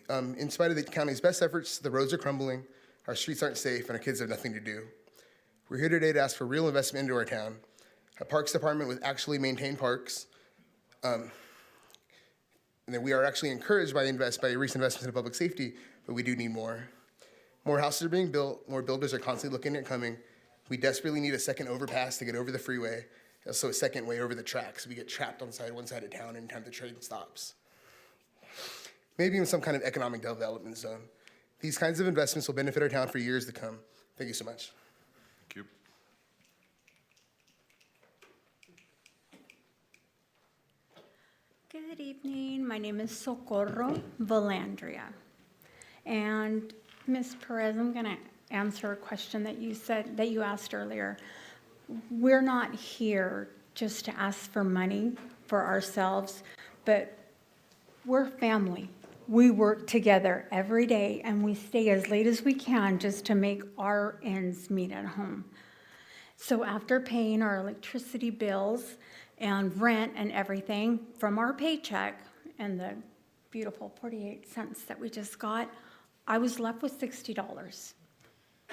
In spite of the county's best efforts, the roads are crumbling, our streets aren't safe, and our kids have nothing to do. We're here today to ask for real investment into our town, a parks department with actually maintained parks, and that we are actually encouraged by recent investments in public safety, but we do need more. More houses are being built, more builders are constantly looking at coming. We desperately need a second overpass to get over the freeway, also a second way over the tracks. We get trapped on one side of town anytime the train stops. Maybe even some kind of economic development zone. These kinds of investments will benefit our town for years to come. Thank you so much. Thank you. Good evening. My name is Socorro Valandria. And Ms. Perez, I'm going to answer a question that you asked earlier. We're not here just to ask for money for ourselves, but we're family. We work together every day and we stay as late as we can just to make our ends meet at home. So after paying our electricity bills and rent and everything from our paycheck and the beautiful 48 cents that we just got, I was left with $60.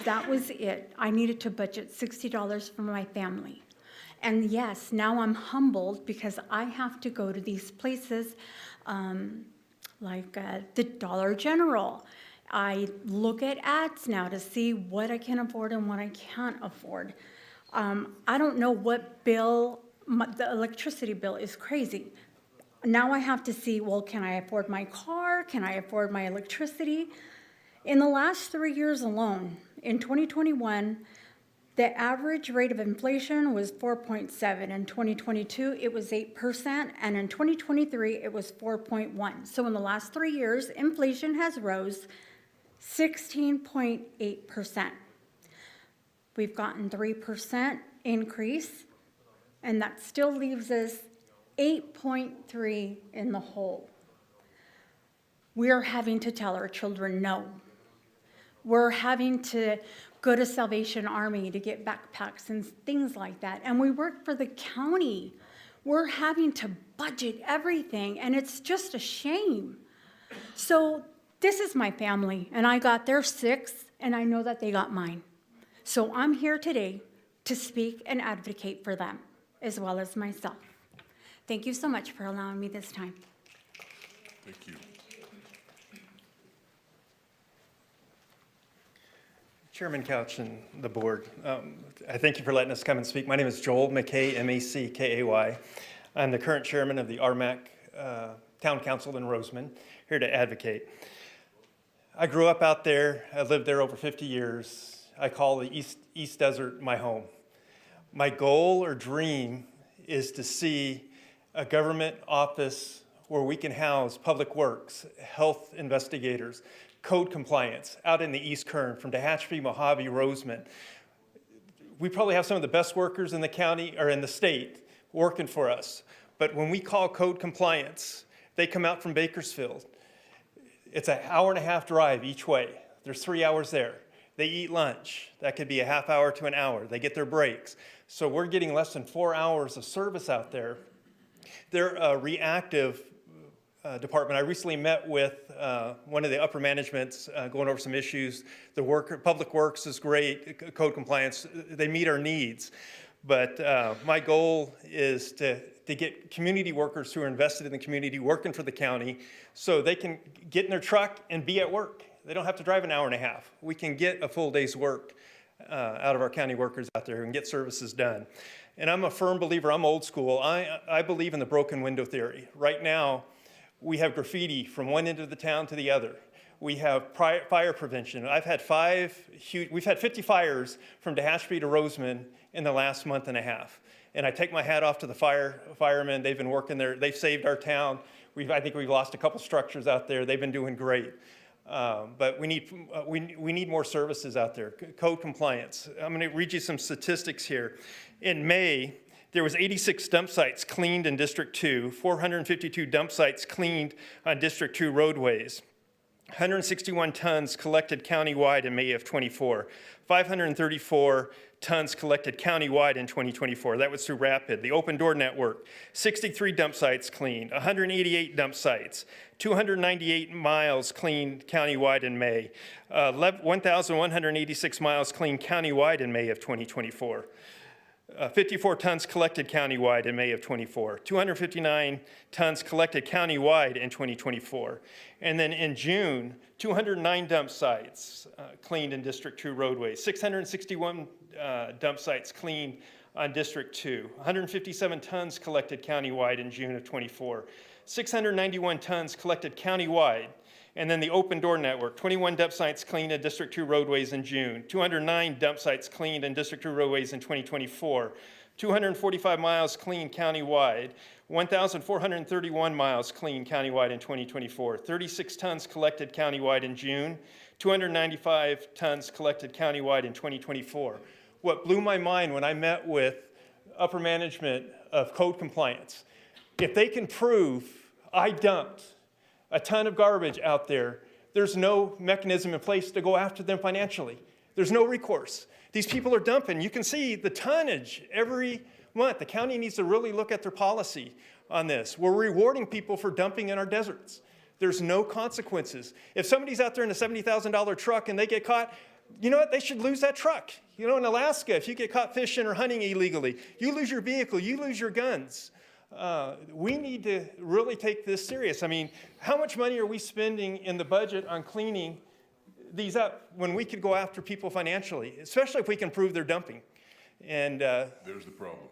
That was it. I needed to budget $60 for my family. And yes, now I'm humbled because I have to go to these places like the Dollar General. I look at ads now to see what I can afford and what I can't afford. I don't know what bill, the electricity bill is crazy. Now I have to see, well, can I afford my car? Can I afford my electricity? In the last 3 years alone, in 2021, the average rate of inflation was 4.7. In 2022, it was 8%, and in 2023, it was 4.1. So in the last 3 years, inflation has rose 16.8%. We've gotten 3% increase, and that still leaves us 8.3 in the hole. We're having to tell our children no. We're having to go to Salvation Army to get backpacks and things like that. And we work for the county. We're having to budget everything, and it's just a shame. So this is my family, and I got their 6, and I know that they got mine. So I'm here today to speak and advocate for them, as well as myself. Thank you so much for allowing me this time. Thank you. Chairman Couch and the board, I thank you for letting us come and speak. My name is Joel McKay, M-A-C-K-A-Y. I'm the current chairman of the RMAC Town Council in Roseman, here to advocate. I grew up out there. I lived there over 50 years. I call the East Desert my home. My goal or dream is to see a government office where we can house public works, health investigators, code compliance out in the East Kern, from Tehachapi, Mojave, Roseman. We probably have some of the best workers in the county or in the state working for us. But when we call code compliance, they come out from Bakersfield. It's an hour-and-a-half drive each way. There's 3 hours there. They eat lunch. That could be a half hour to an hour. They get their breaks. So we're getting less than 4 hours of service out there. They're a reactive department. I recently met with one of the upper managements going over some issues. The public works is great, code compliance, they meet our needs. But my goal is to get community workers who are invested in the community working for the county so they can get in their truck and be at work. They don't have to drive an hour and a half. We can get a full day's work out of our county workers out there and get services done. And I'm a firm believer, I'm old school, I believe in the broken window theory. Right now, we have graffiti from one end of the town to the other. We have fire prevention. We've had 50 fires from Tehachapi to Roseman in the last month and a half. And I take my hat off to the firemen. They've been working there. They've saved our town. I think we've lost a couple structures out there. They've been doing great. But we need more services out there. Code compliance. I'm going to read you some statistics here. In May, there was 86 dump sites cleaned in District 2, 452 dump sites cleaned on District 2 roadways, 161 tons collected countywide in May of 24, 534 tons collected countywide in 2024. That was through RAPID. The Open Door Network, 63 dump sites cleaned, 188 dump sites, 298 miles cleaned countywide in May, 1,186 miles cleaned countywide in May of 2024. 54 tons collected countywide in May of 24, 259 tons collected countywide in 2024. And then in June, 209 dump sites cleaned in District 2 roadways, 661 dump sites cleaned on District 2, 157 tons collected countywide in June of 24, 691 tons collected countywide. And then the Open Door Network, 21 dump sites cleaned in District 2 roadways in June, 209 dump sites cleaned in District 2 roadways in 2024, 245 miles cleaned countywide, 1,431 miles cleaned countywide in 2024, 36 tons collected countywide in June, 295 tons collected countywide in 2024. What blew my mind when I met with upper management of code compliance, if they can prove I dumped a ton of garbage out there, there's no mechanism in place to go after them financially. There's no recourse. These people are dumping. You can see the tonnage every month. The county needs to really look at their policy on this. We're rewarding people for dumping in our deserts. There's no consequences. If somebody's out there in a $70,000 truck and they get caught, you know what? They should lose that truck. You know, in Alaska, if you get caught fishing or hunting illegally, you lose your vehicle, you lose your guns. We need to really take this serious. I mean, how much money are we spending in the budget on cleaning these up when we could go after people financially, especially if we can prove they're dumping? And there's the problem.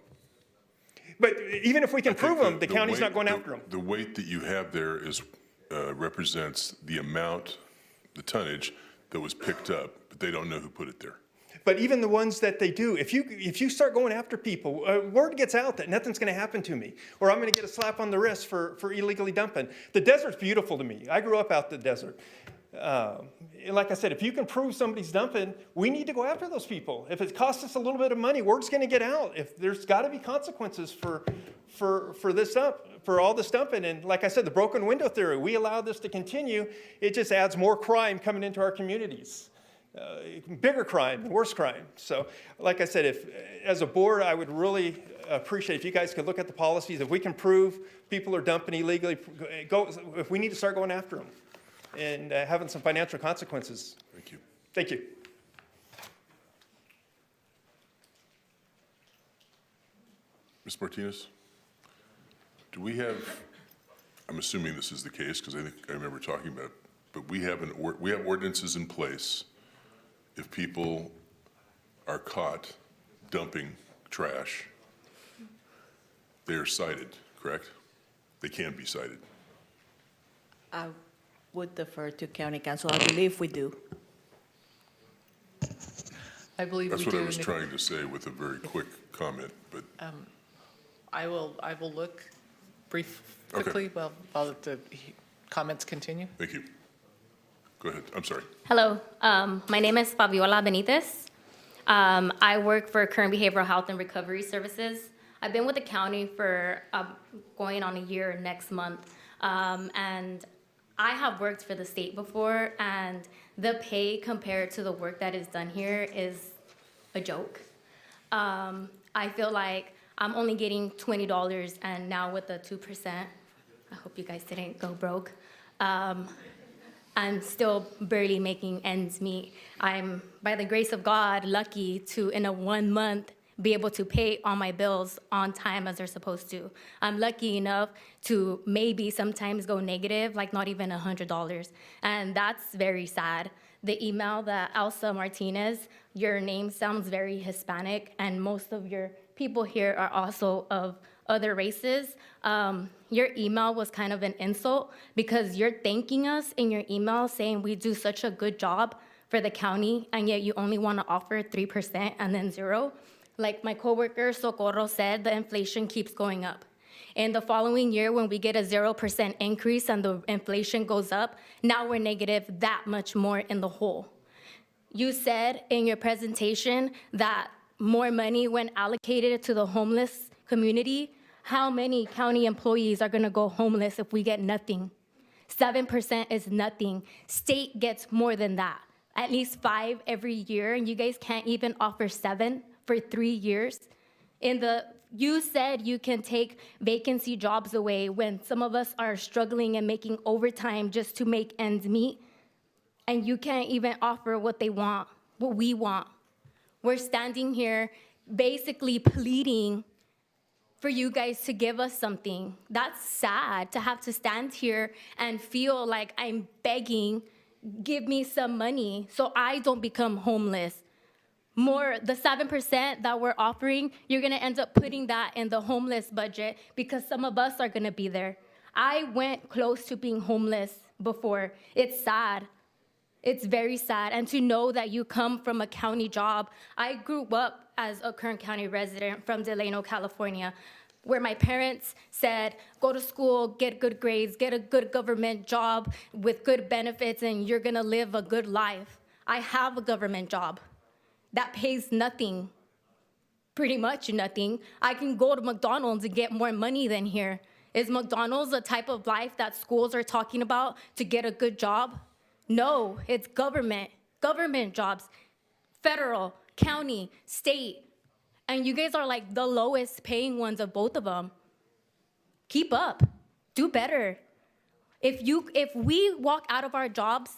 But even if we can prove them, the county's not going after them. The weight that you have there is represents the amount, the tonnage that was picked up, but they don't know who put it there. But even the ones that they do, if you start going after people, word gets out that nothing's going to happen to me, or I'm going to get a slap on the wrist for illegally dumping. The desert's beautiful to me. I grew up out in the desert. Like I said, if you can prove somebody's dumping, we need to go after those people. If it costs us a little bit of money, word's going to get out. If there's got to be consequences for this dump, for all this dumping. And like I said, the broken window theory, we allow this to continue. It just adds more crime coming into our communities. Bigger crime, worse crime. So, like I said, if as a board, I would really appreciate if you guys could look at the policies. If we can prove people are dumping illegally, if we need to start going after them and having some financial consequences. Thank you. Thank you. Ms. Martinez, do we have, I'm assuming this is the case because I think I remember talking about it, but we have ordinances in place. If people are caught dumping trash, they are cited, correct? They can be cited. I would defer to County Council. I believe we do. I believe we do. That's what I was trying to say with a very quick comment, but I will look quickly while the comments continue. thank you. Go ahead. I'm sorry. Hello, my name is Fabiola Benitez. I work for Kern Behavioral Health and Recovery Services. I've been with the county for going on a year next month. And I have worked for the state before, and the pay compared to the work that is done here is a joke. I feel like I'm only getting $20, and now with the 2%, I hope you guys didn't go broke. I'm still barely making ends meet. I'm, by the grace of God, lucky to, in a 1 month, be able to pay all my bills on time as they're supposed to. I'm lucky enough to maybe sometimes go negative, like not even $100. And that's very sad. The email that Elsa Martinez, your name sounds very Hispanic, and most of your people here are also of other races. Your email was kind of an insult because you're thanking us in your email saying we do such a good job for the county, and yet you only want to offer 3% and then 0%. Like my coworker Socorro said, the inflation keeps going up. In the following year, when we get a 0% increase and the inflation goes up, now we're negative that much more in the hole. You said in your presentation that more money when allocated to the homeless community. How many county employees are gonna go homeless if we get nothing? 7% is nothing. State gets more than that, at least 5 every year, and you guys can't even offer 7 for 3 years. You said you can take vacancy jobs away when some of us are struggling and making overtime just to make ends meet, and you can't even offer what they want, what we want. We're standing here basically pleading for you guys to give us something. That's sad to have to stand here and feel like I'm begging, give me some money so I don't become homeless. The 7% that we're offering, you're gonna end up putting that in the homeless budget because some of us are gonna be there. I went close to being homeless before. It's sad. It's very sad. And to know that you come from a county job. I grew up as a Kern County resident from Delano, California, where my parents said, go to school, get good grades, get a good government job with good benefits, and you're gonna live a good life. I have a government job that pays nothing, pretty much nothing. I can go to McDonald's and get more money than here. Is McDonald's the type of life that schools are talking about to get a good job? No, it's government jobs, federal, county, state. And you guys are like the lowest paying ones of both of them. Keep up, do better. If we walk out of our jobs,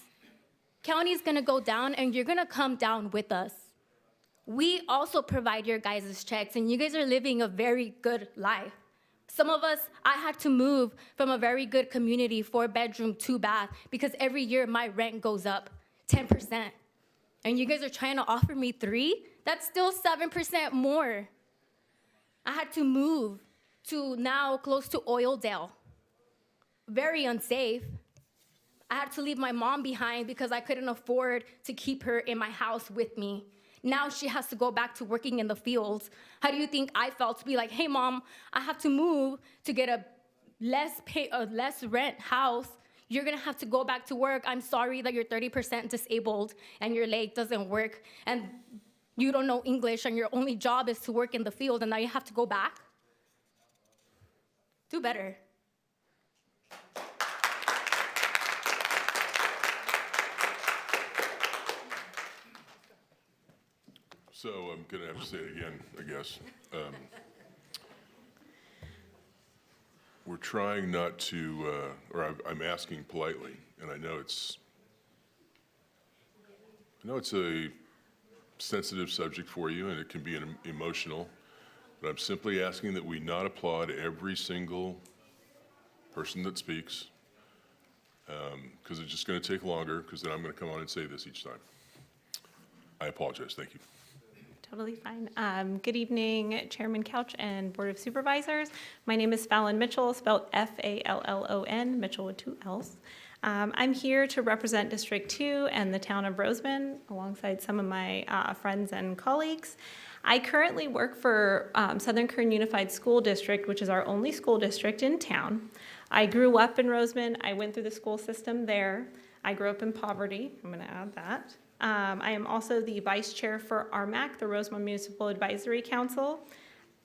county's gonna go down and you're gonna come down with us. We also provide your guys' checks, and you guys are living a very good life. Some of us, I had to move from a very good community, 4-bedroom, 2-bath, because every year my rent goes up 10%. And you guys are trying to offer me 3%? That's still 7% more. I had to move to now close to Oildale. Very unsafe. I had to leave my mom behind because I couldn't afford to keep her in my house with me. Now she has to go back to working in the fields. How do you think I felt to be like, hey mom, I have to move to get a less rent house. You're gonna have to go back to work. I'm sorry that you're 30% disabled and your leg doesn't work and you don't know English and your only job is to work in the field and now you have to go back? Do better. So I'm going to have to say it again, I guess. We're trying not to, I'm asking politely, and I know it's a sensitive subject for you, and it can be emotional, but I'm simply asking that we not applaud every single person that speaks, because it's just going to take longer, because then I'm going to come on and say this each time. I apologize. Thank you. Totally fine. Good evening, Chairman Couch and Board of Supervisors. My name is Fallon Mitchell, spelled F-A-L-L-O-N, Mitchell with 2 L's. I'm here to represent District 2 and the town of Roseman alongside some of my friends and colleagues. I currently work for Southern Kern Unified School District, which is our only school district in town. I grew up in Roseman. I went through the school system there. I grew up in poverty. I'm going to add that. I am also the vice chair for RMAC, the Roseman Municipal Advisory Council.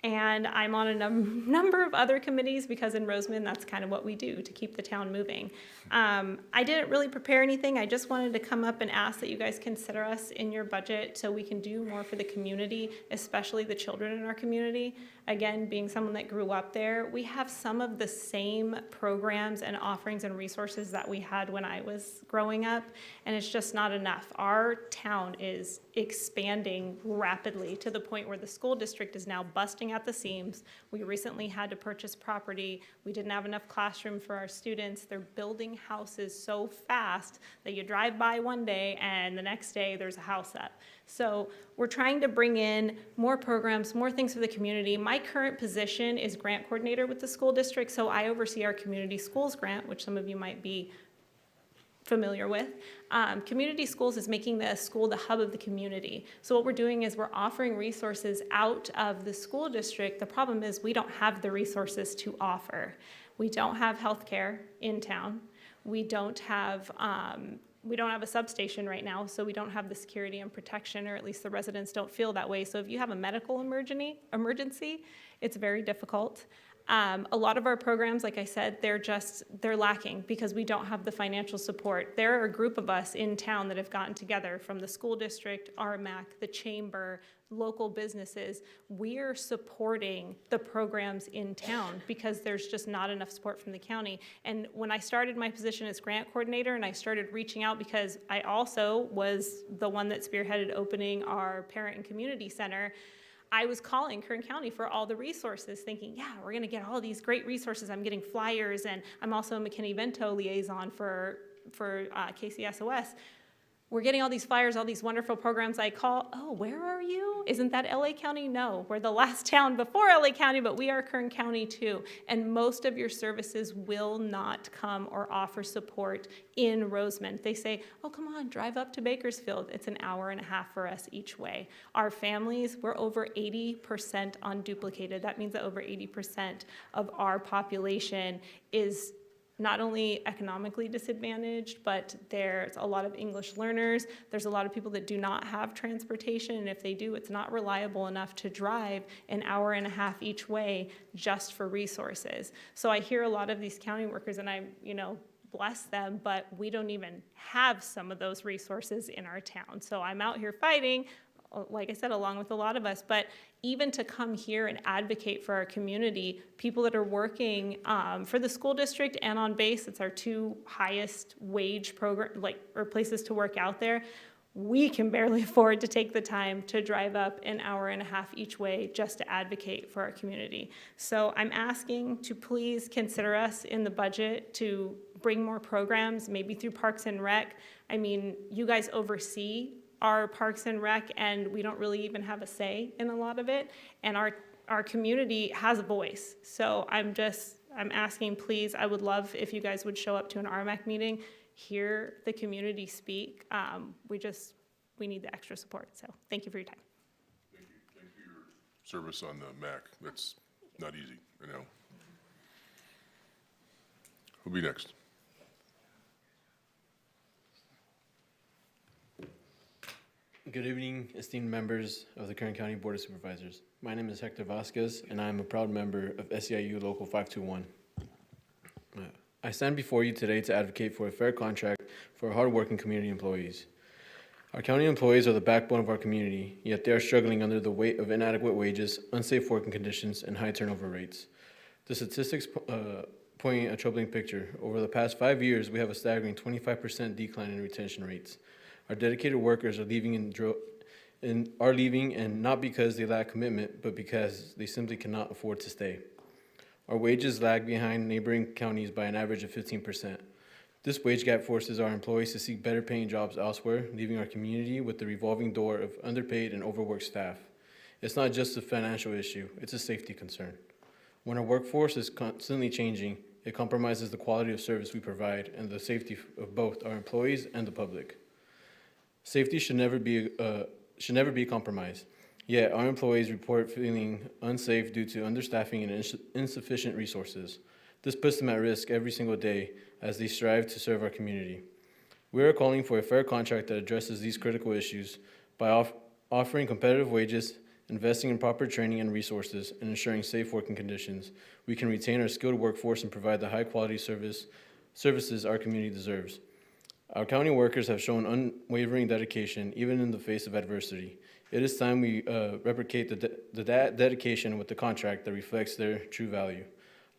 And I'm on a number of other committees because in Roseman, that's kind of what we do to keep the town moving. I didn't really prepare anything. I just wanted to come up and ask that you guys consider us in your budget so we can do more for the community, especially the children in our community. Again, being someone that grew up there, we have some of the same programs and offerings and resources that we had when I was growing up, and it's just not enough. Our town is expanding rapidly to the point where the school district is now busting at the seams. We recently had to purchase property. We didn't have enough classroom for our students. They're building houses so fast that you drive by one day and the next day there's a house up. So we're trying to bring in more programs, more things for the community. My current position is grant coordinator with the school district, so I oversee our community schools grant, which some of you might be familiar with. Community schools is making the school the hub of the community. So what we're doing is we're offering resources out of the school district. The problem is we don't have the resources to offer. We don't have healthcare in town. We don't have a substation right now, so we don't have the security and protection, or at least the residents don't feel that way. So if you have a medical emergency, it's very difficult. A lot of our programs, like I said, they're lacking because we don't have the financial support. There are a group of us in town that have gotten together from the school district, RMAC, the chamber, local businesses. We're supporting the programs in town because there's just not enough support from the county. And when I started my position as grant coordinator and I started reaching out, because I also was the one that spearheaded opening our parent and community center, I was calling Kern County for all the resources, thinking, yeah, we're going to get all these great resources. I'm getting flyers, and I'm also a McKinney-Vento liaison for KCSOS. We're getting all these flyers, all these wonderful programs. I call, oh, where are you? Isn't that LA County? No, we're the last town before LA County, but we are Kern County too. And most of your services will not come or offer support in Roseman. They say, oh, come on, drive up to Bakersfield. It's an hour and a half for us each way. Our families, we're over 80% unduplicated. That means that over 80% of our population is not only economically disadvantaged, but there's a lot of English learners. There's a lot of people that do not have transportation, and if they do, it's not reliable enough to drive an hour and a half each way just for resources. So I hear a lot of these county workers, and I, bless them, but we don't even have some of those resources in our town. So I'm out here fighting, like I said, along with a lot of us, but even to come here and advocate for our community, people that are working for the school district and on base, it's our two highest wage program, or places to work out there, we can barely afford to take the time to drive up an hour and a half each way just to advocate for our community. So I'm asking to please consider us in the budget to bring more programs, maybe through Parks and Rec. I mean, you guys oversee our Parks and Rec, and we don't really even have a say in a lot of it, and our community has a voice. So I'm asking, please, I would love if you guys would show up to an RMAC meeting, hear the community speak. We need the extra support, so thank you for your time. Thank you. Thank you for your service on the MAC. That's not easy, Who'll be next? Good evening, esteemed members of the Kern County Board of Supervisors. My name is Hector Vasquez, and I am a proud member of SEIU Local 521. I stand before you today to advocate for a fair contract for our hardworking community employees. Our county employees are the backbone of our community, yet they are struggling under the weight of inadequate wages, unsafe working conditions, and high turnover rates. The statistics point a troubling picture. Over the past 5 years, we have a staggering 25% decline in retention rates. Our dedicated workers are leaving and not because they lack commitment, but because they simply cannot afford to stay. Our wages lag behind neighboring counties by an average of 15%. This wage gap forces our employees to seek better paying jobs elsewhere, leaving our community with the revolving door of underpaid and overworked staff. It's not just a financial issue, it's a safety concern. When our workforce is constantly changing, It compromises the quality of service we provide and the safety of both our employees and the public. Safety should never be compromised. Yet our employees report feeling unsafe due to understaffing and insufficient resources. This puts them at risk every single day as they strive to serve our community. We are calling for a fair contract that addresses these critical issues by offering competitive wages, investing in proper training and resources, and ensuring safe working conditions. We can retain our skilled workforce and provide the high-quality services our community deserves. Our county workers have shown unwavering dedication, even in the face of adversity. It is time we replicate the dedication with the contract that reflects their true value.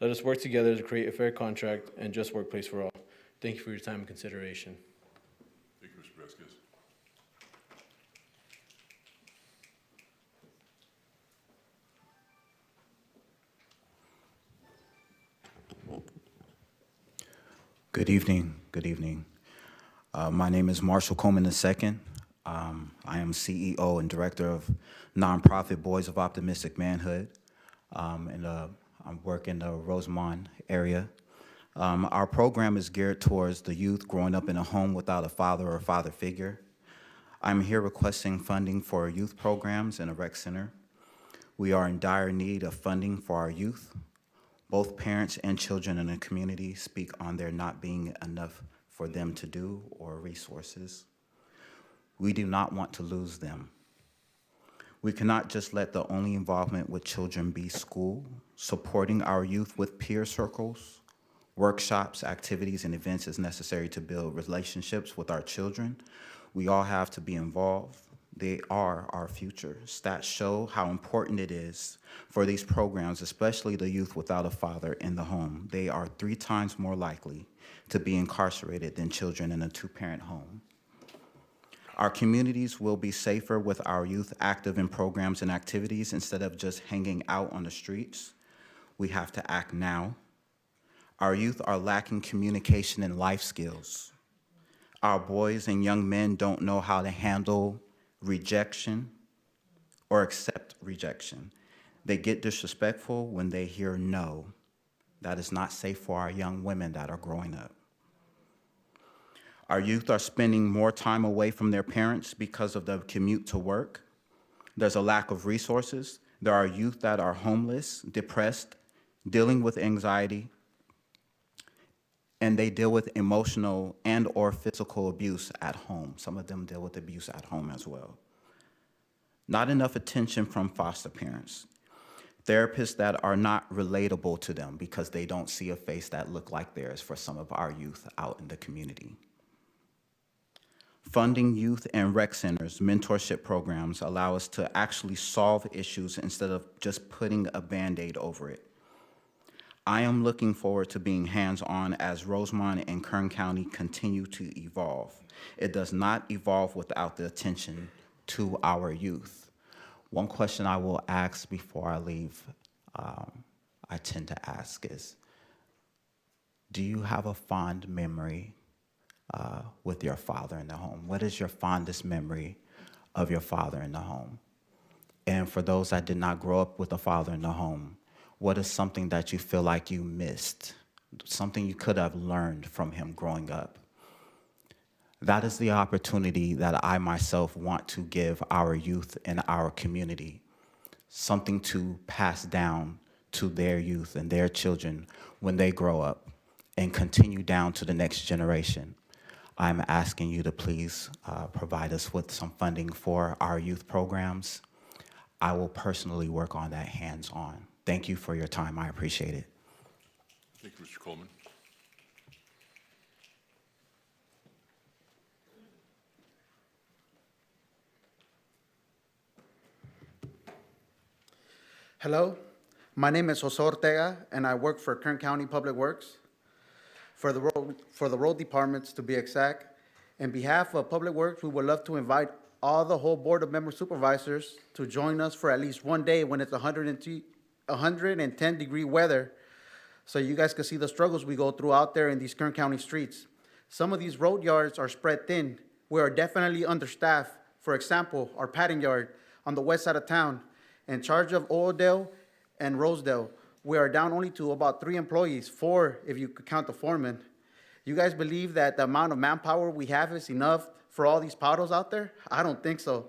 Let us work together to create a fair contract and just workplace for all. Thank you for your time and consideration. Thank you, Mr. Vasquez. Good evening. Good evening. My name is Marshall Coleman II. I am CEO and Director of nonprofit Boys of Optimistic Manhood, and I work in the Rosemont area. Our program is geared towards the youth growing up in a home without a father or father figure. I'm here requesting funding for youth programs in a rec center. We are in dire need of funding for our youth. Both parents and children in the community speak on there not being enough for them to do or resources. We do not want to lose them. We cannot just let the only involvement with children be school. Supporting our youth with peer circles, workshops, activities, and events is necessary to build relationships with our children. We all have to be involved. They are our future. Stats show how important it is for these programs, especially the youth without a father in the home. They are 3 times more likely to be incarcerated than children in a 2-parent home. Our communities will be safer with our youth active in programs and activities instead of just hanging out on the streets. We have to act now. Our youth are lacking communication and life skills. Our boys and young men don't know how to handle rejection or accept rejection. They get disrespectful when they hear no. That is not safe for our young women that are growing up. Our youth are spending more time away from their parents because of the commute to work. There's a lack of resources. There are youth that are homeless, depressed, dealing with anxiety, and they deal with emotional and or physical abuse at home. Some of them deal with abuse at home as well. Not enough attention from foster parents. Therapists that are not relatable to them because they don't see a face that look like theirs for some of our youth out in the community. Funding youth and rec centers, mentorship programs allow us to actually solve issues instead of just putting a Band-Aid over it. I am looking forward to being hands-on as Rosemont and Kern County continue to evolve. It does not evolve without the attention to our youth. One question I will ask before I leave, I tend to ask is, do you have a fond memory with your father in the home? What is your fondest memory of your father in the home? And for those that did not grow up with a father in the home, what is something that you feel like you missed? Something you could have learned from him growing up? That is the opportunity that I myself want to give our youth in our community. Something to pass down to their youth and their children when they grow up and continue down to the next generation. I'm asking you to please provide us with some funding for our youth programs. I will personally work on that hands-on. Thank you for your time. I appreciate it. Thank you, Mr. Coleman. Hello, my name is Jose Ortega, and I work for Kern County Public Works. For the road departments, to be exact, in behalf of Public Works, we would love to invite all the whole board of member supervisors to join us for at least one day when it's 110-degree weather, so you guys can see the struggles we go through out there in these Kern County streets. Some of these road yards are spread thin. We are definitely understaffed. For example, our padding yard on the west side of town, in charge of Oildale and Rosedale. we are down only to about 3 employees, 4 if you could count the foreman. You guys believe that the amount of manpower we have is enough for all these potholes out there? I don't think so.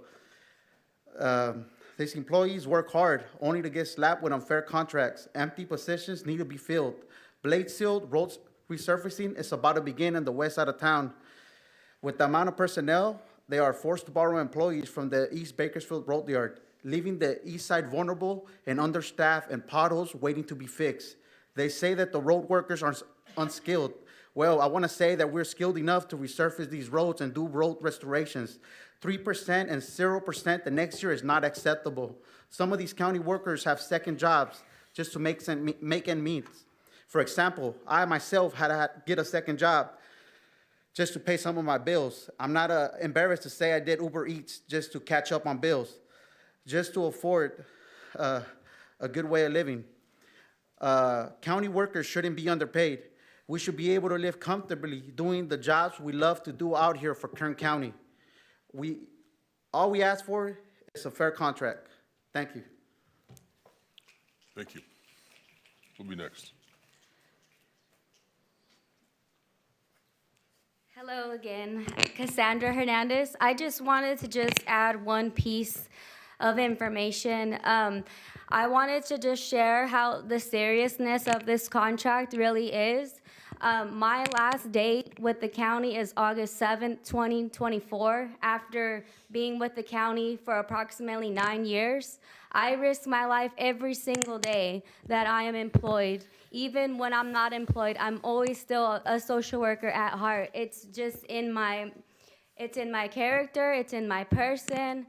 These employees work hard only to get slapped with unfair contracts. Empty positions need to be filled. Blade sealed, roads resurfacing is about to begin in the west side of town. With the amount of personnel, they are forced to borrow employees from the East Bakersfield Road Yard, leaving the east side vulnerable and understaffed and potholes waiting to be fixed. They say that the road workers are unskilled. Well, I want to say that we're skilled enough to resurface these roads and do road restorations. 3% and 0% the next year is not acceptable. Some of these county workers have second jobs just to make ends meet. For example, I myself had to get a second job just to pay some of my bills. I'm not embarrassed to say I did Uber Eats just to catch up on bills, just to afford a good way of living. County workers shouldn't be underpaid. We should be able to live comfortably doing the jobs we love to do out here for Kern County. All we ask for is a fair contract. Thank you. Thank you. Who'll be next? Hello again, Cassandra Hernandez. I just wanted to add one piece of information. I wanted to just share how the seriousness of this contract really is. My last date with the county is August 7th, 2024. After being with the county for approximately 9 years, I risk my life every single day that I am employed. Even when I'm not employed, I'm always still a social worker at heart. It's just in my character, it's in my person.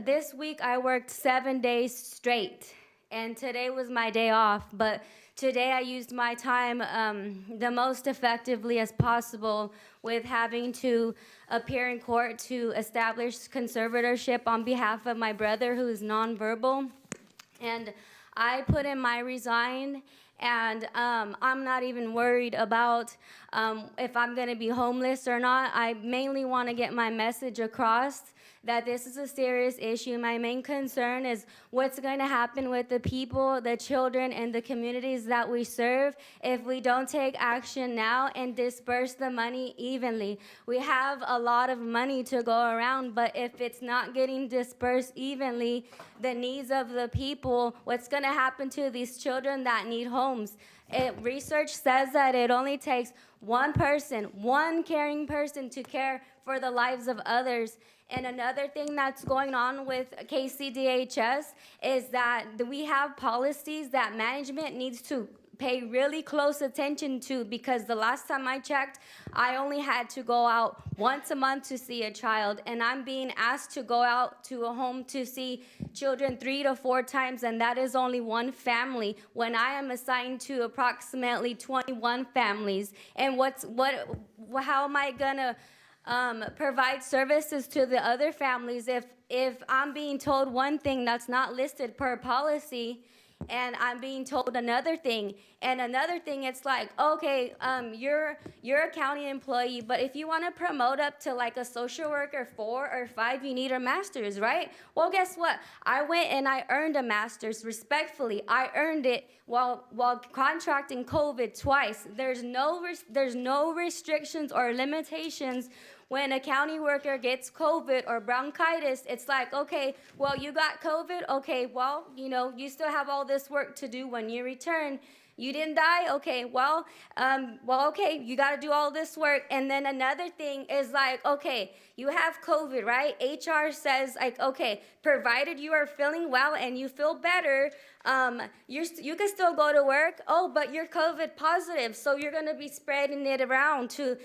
This week I worked 7 days straight, and today was my day off, but today I used my time the most effectively as possible with having to appear in court to establish conservatorship on behalf of my brother who is nonverbal. And I put in my resign, and I'm not even worried about if I'm going to be homeless or not. I mainly want to get my message across that this is a serious issue. My main concern is what's going to happen with the people, the children, and the communities that we serve if we don't take action now and disperse the money evenly. We have a lot of money to go around, but if it's not getting dispersed evenly, the needs of the people, what's going to happen to these children that need homes? Research says that it only takes one person, one caring person to care for the lives of others. And another thing that's going on with KCDHS is that we have policies that management needs to pay really close attention to, because the last time I checked, I only had to go out once a month to see a child, and I'm being asked to go out to a home to see children 3 to 4 times, and that is only one family when I am assigned to approximately 21 families. And how am I gonna provide services to the other families if I'm being told one thing that's not listed per policy, and I'm being told another thing, and another thing? It's like, okay, you're a county employee, but if you want to promote up to like a social worker 4 or 5, you need a master's, right? Well, guess what? I went and I earned a master's. Respectfully, I earned it while contracting COVID twice. There's no restrictions or limitations. When a county worker gets COVID or bronchitis, it's like, okay, well, you got COVID. Okay, well, you still have all this work to do when you return. You didn't die? Okay, okay, you got to do all this work. And then another thing is like, okay, you have COVID, right? HR says like, okay, provided you are feeling well and you feel better, you can still go to work. Oh, but you're COVID positive, so you're going to be spreading it around to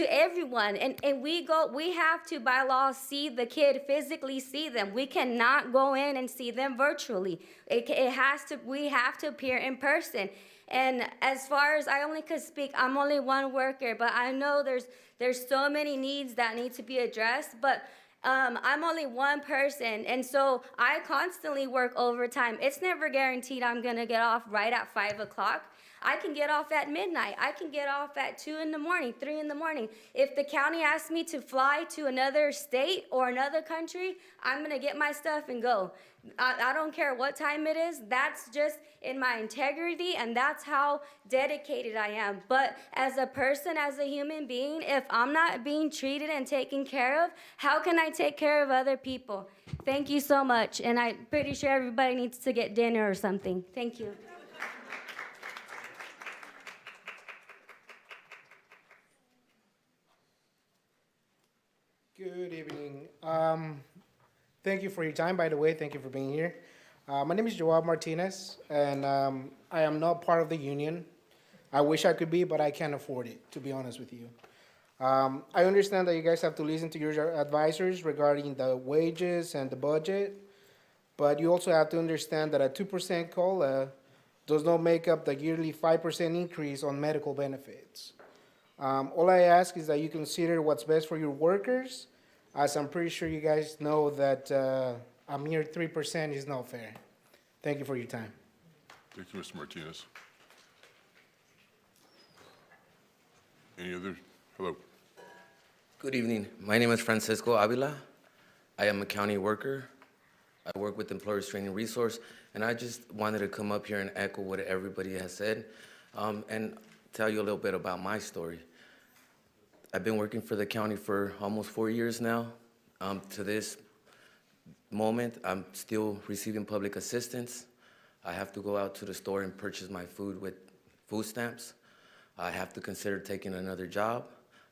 everyone. And we have to, by law, see the kid, physically see them. We cannot go in and see them virtually. We have to appear in person. And as far as I only could speak, I'm only one worker, but I know there's so many needs that need to be addressed, but I'm only one person, and so I constantly work overtime. It's never guaranteed I'm gonna get off right at 5 o'clock. I can get off at midnight. I can get off at 2 in the morning, 3 in the morning. If the county asks me to fly to another state or another country, I'm gonna get my stuff and go. I don't care what time it is. That's just in my integrity, and that's how dedicated I am. But as a person, as a human being, if I'm not being treated and taken care of, how can I take care of other people? Thank you so much, and I'm pretty sure everybody needs to get dinner or something. Thank you. Good evening. Thank you for your time, by the way. Thank you for being here. My name is Joab Martinez, and I am not part of the union. I wish I could be, but I can't afford it, to be honest with you. I understand that you guys have to listen to your advisors regarding the wages and the budget, but you also have to understand that a 2% COLA does not make up the yearly 5% increase on medical benefits. All I ask is that you consider what's best for your workers, as I'm pretty sure you guys know that a mere 3% is not fair. Thank you for your time. Thank you, Mr. Martinez. Any other? Hello. Good evening. My name is Francisco Avila. I am a county worker. I work with Employers Training Resource, and I just wanted to come up here and echo what everybody has said, and tell you a little bit about my story. I've been working for the county for almost 4 years now. To this moment, I'm still receiving public assistance. I have to go out to the store and purchase my food with food stamps. I have to consider taking another job.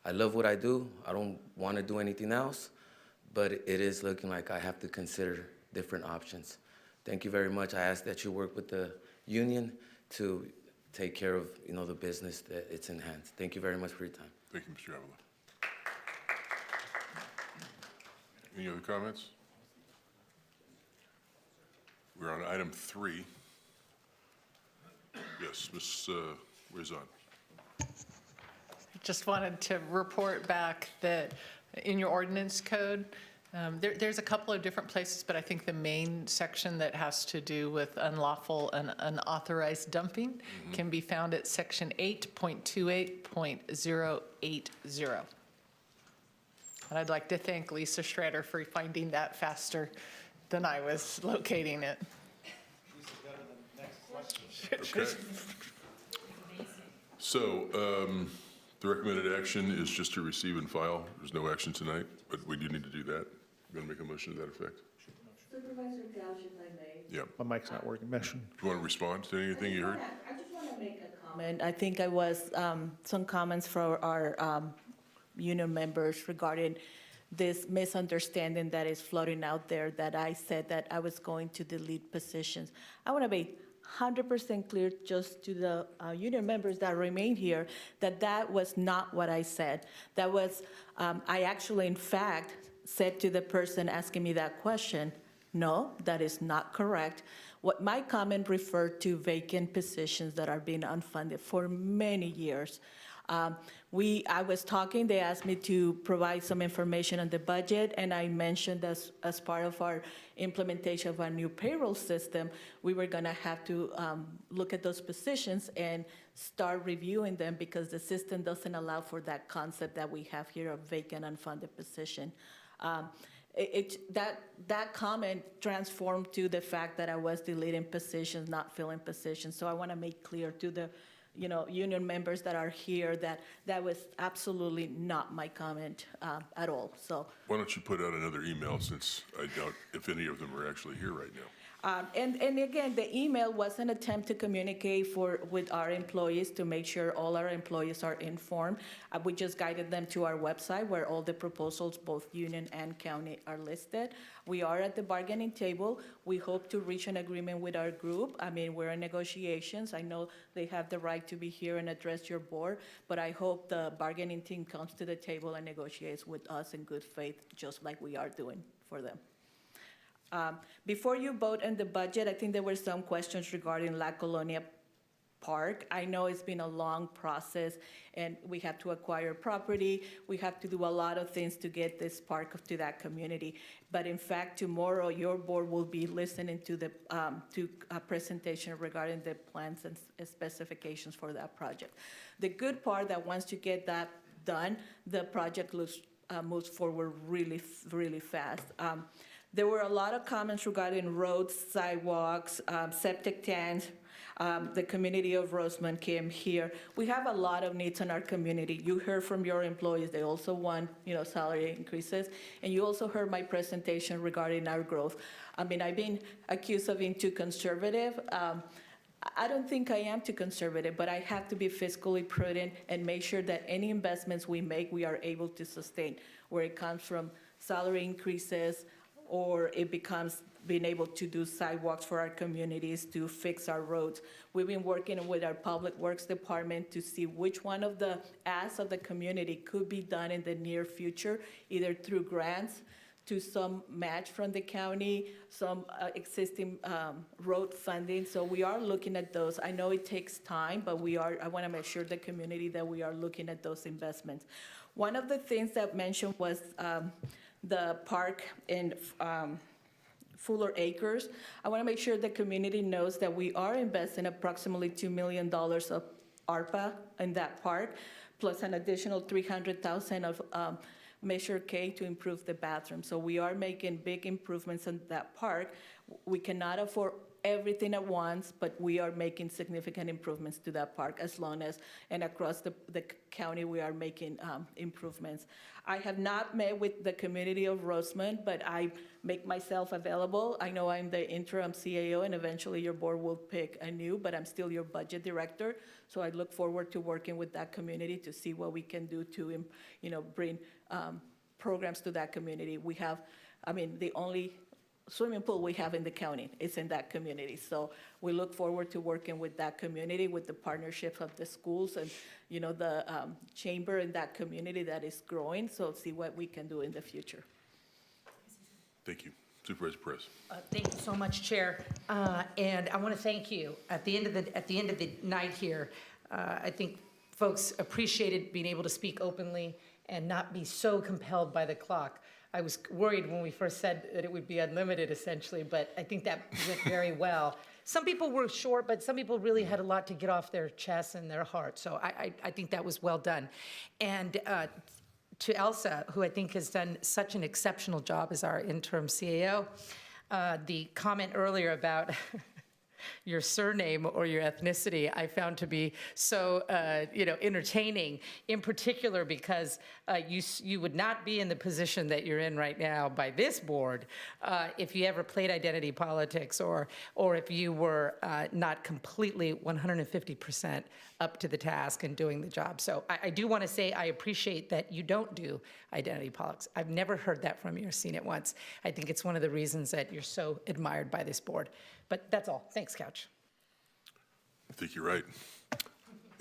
I love what I do. I don't want to do anything else, but it is looking like I have to consider different options. Thank you very much. I ask that you work with the union to take care of, the business that it's in hand. Thank you very much for your time. Thank you, Mr. Avila. Any other comments? We're on item 3. Yes, Ms. Raison. Just wanted to report back that in your ordinance code, there's a couple of different places, but I think the main section that has to do with unlawful and unauthorized dumping can be found at section 8.28.080. And I'd like to thank Lisa Schroeder for finding that faster than I was locating it. Okay. So, the recommended action is just to receive and file. There's no action tonight, but we do need to do that. You want to make a motion to that effect? Supervisor Couch, if I may. Yeah. My mic's not working. Do you want to respond to anything you heard? I just want to make a comment. I think I was some comments for our union members regarding this misunderstanding that is floating out there, that I said that I was going to delete positions. I want to be 100% clear just to the union members that remain here that that was not what I said. That was, I actually, in fact, said to the person asking me that question, no, that is not correct. What my comment referred to vacant positions that are being unfunded for many years. I was talking, they asked me to provide some information on the budget, and I mentioned as part of our implementation of our new payroll system, we were gonna have to look at those positions and start reviewing them because the system doesn't allow for that concept that we have here of vacant unfunded position. That comment transformed to the fact that I was deleting positions, not filling positions. So I wanna make clear to the union members that are here that that was absolutely not my comment at all. So Why don't you put out another email, since I doubt if any of them are actually here right now. and again, the email was an attempt to communicate with our employees to make sure all our employees are informed. We just guided them to our website where all the proposals, both union and county, are listed. We are at the bargaining table. We hope to reach an agreement with our group. I mean, we're in negotiations. I know they have the right to be here and address your board, but I hope the bargaining team comes to the table and negotiates with us in good faith, just like we are doing for them. Before you vote on the budget, I think there were some questions regarding La Colonia park. I know it's been a long process, and we have to acquire property. We have to do a lot of things to get this park to that community. But in fact, tomorrow, your board will be listening to a presentation regarding the plans and specifications for that project. The good part that once you get that done, the project moves forward really, really fast. There were a lot of comments regarding roads, sidewalks, septic tanks. The community of Roseman came here. We have a lot of needs in our community. You heard from your employees, they also want, salary increases. And you also heard my presentation regarding our growth. I mean, I've been accused of being too conservative. I don't think I am too conservative, but I have to be fiscally prudent and make sure that any investments we make, we are able to sustain, where it comes from salary increases, or it becomes being able to do sidewalks for our communities, to fix our roads. We've been working with our Public Works Department to see which one of the asks of the community could be done in the near future, either through grants, to some match from the county, some existing road funding. So we are looking at those. I know it takes time, but I want to make sure the community that we are looking at those investments. One of the things that mentioned was the park in Fuller Acres. I want to make sure the community knows that we are investing approximately $2 million of ARPA in that park, plus an additional $300,000 of Measure K to improve the bathroom. So we are making big improvements in that park. We cannot afford everything at once, but we are making significant improvements to that park and across the county we are making improvements. I have not met with the community of Roseman, but I make myself available. I know I'm the interim CAO, and eventually your board will pick a new, but I'm still your budget director. So I look forward to working with that community to see what we can do to, bring programs to that community. We have, the only swimming pool we have in the county is in that community. So we look forward to working with that community, with the partnership of the schools and, the chamber in that community that is growing. So see what we can do in the future. Thank you. Supervisor Perez. Thank you so much, Chair. And I want to thank you. At the end of the night here, I think folks appreciated being able to speak openly and not be so compelled by the clock. I was worried when we first said that it would be unlimited, essentially, but I think that went very well. Some people were short, but some people really had a lot to get off their chests and their heart. So I think that was well done. And to Elsa, who I think has done such an exceptional job as our interim CAO, the comment earlier about your surname or your ethnicity, I found to be so, entertaining, in particular because you would not be in the position that you're in right now by this board if you ever played identity politics or if you were not completely 150% up to the task and doing the job. So I do want to say I appreciate that you don't do identity politics. I've never heard that from you or seen it once. I think it's one of the reasons that you're so admired by this board. But that's all. Thanks, Couch. I think you're right.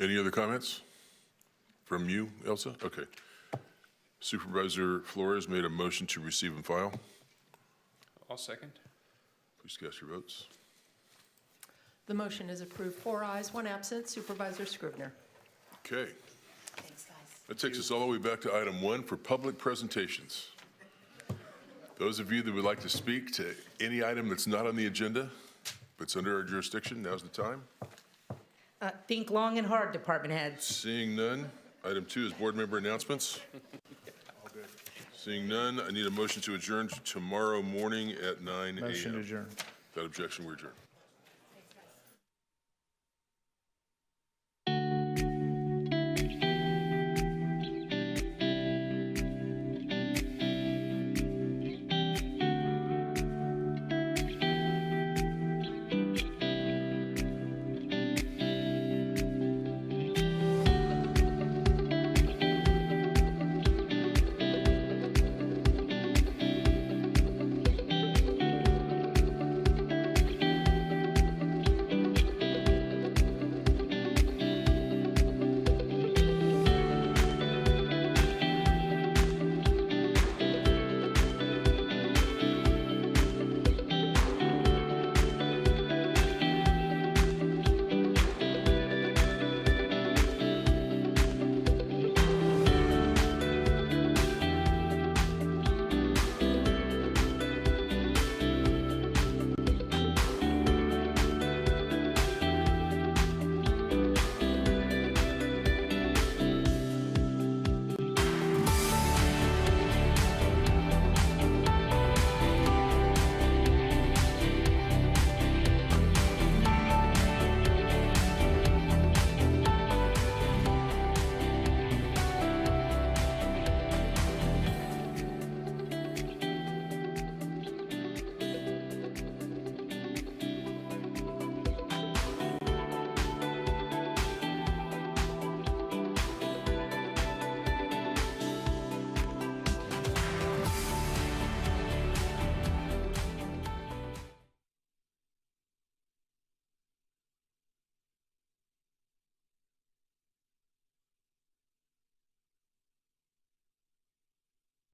Any other comments from you, Elsa? Okay. Supervisor Flores made a motion to receive and file. I'll second. Please cast your votes. The motion is approved. 4 ayes, 1 absent. Supervisor Scrivener. Okay. Thanks, guys. That takes us all the way back to item 1 for public presentations. Those of you that would like to speak to any item that's not on the agenda, but it's under our jurisdiction, now's the time. Think long and hard, department heads. Seeing none, item 2 is board member announcements. Seeing none, I need a motion to adjourn tomorrow morning at 9 a.m. Motion to adjourn. Without objection, we're adjourned.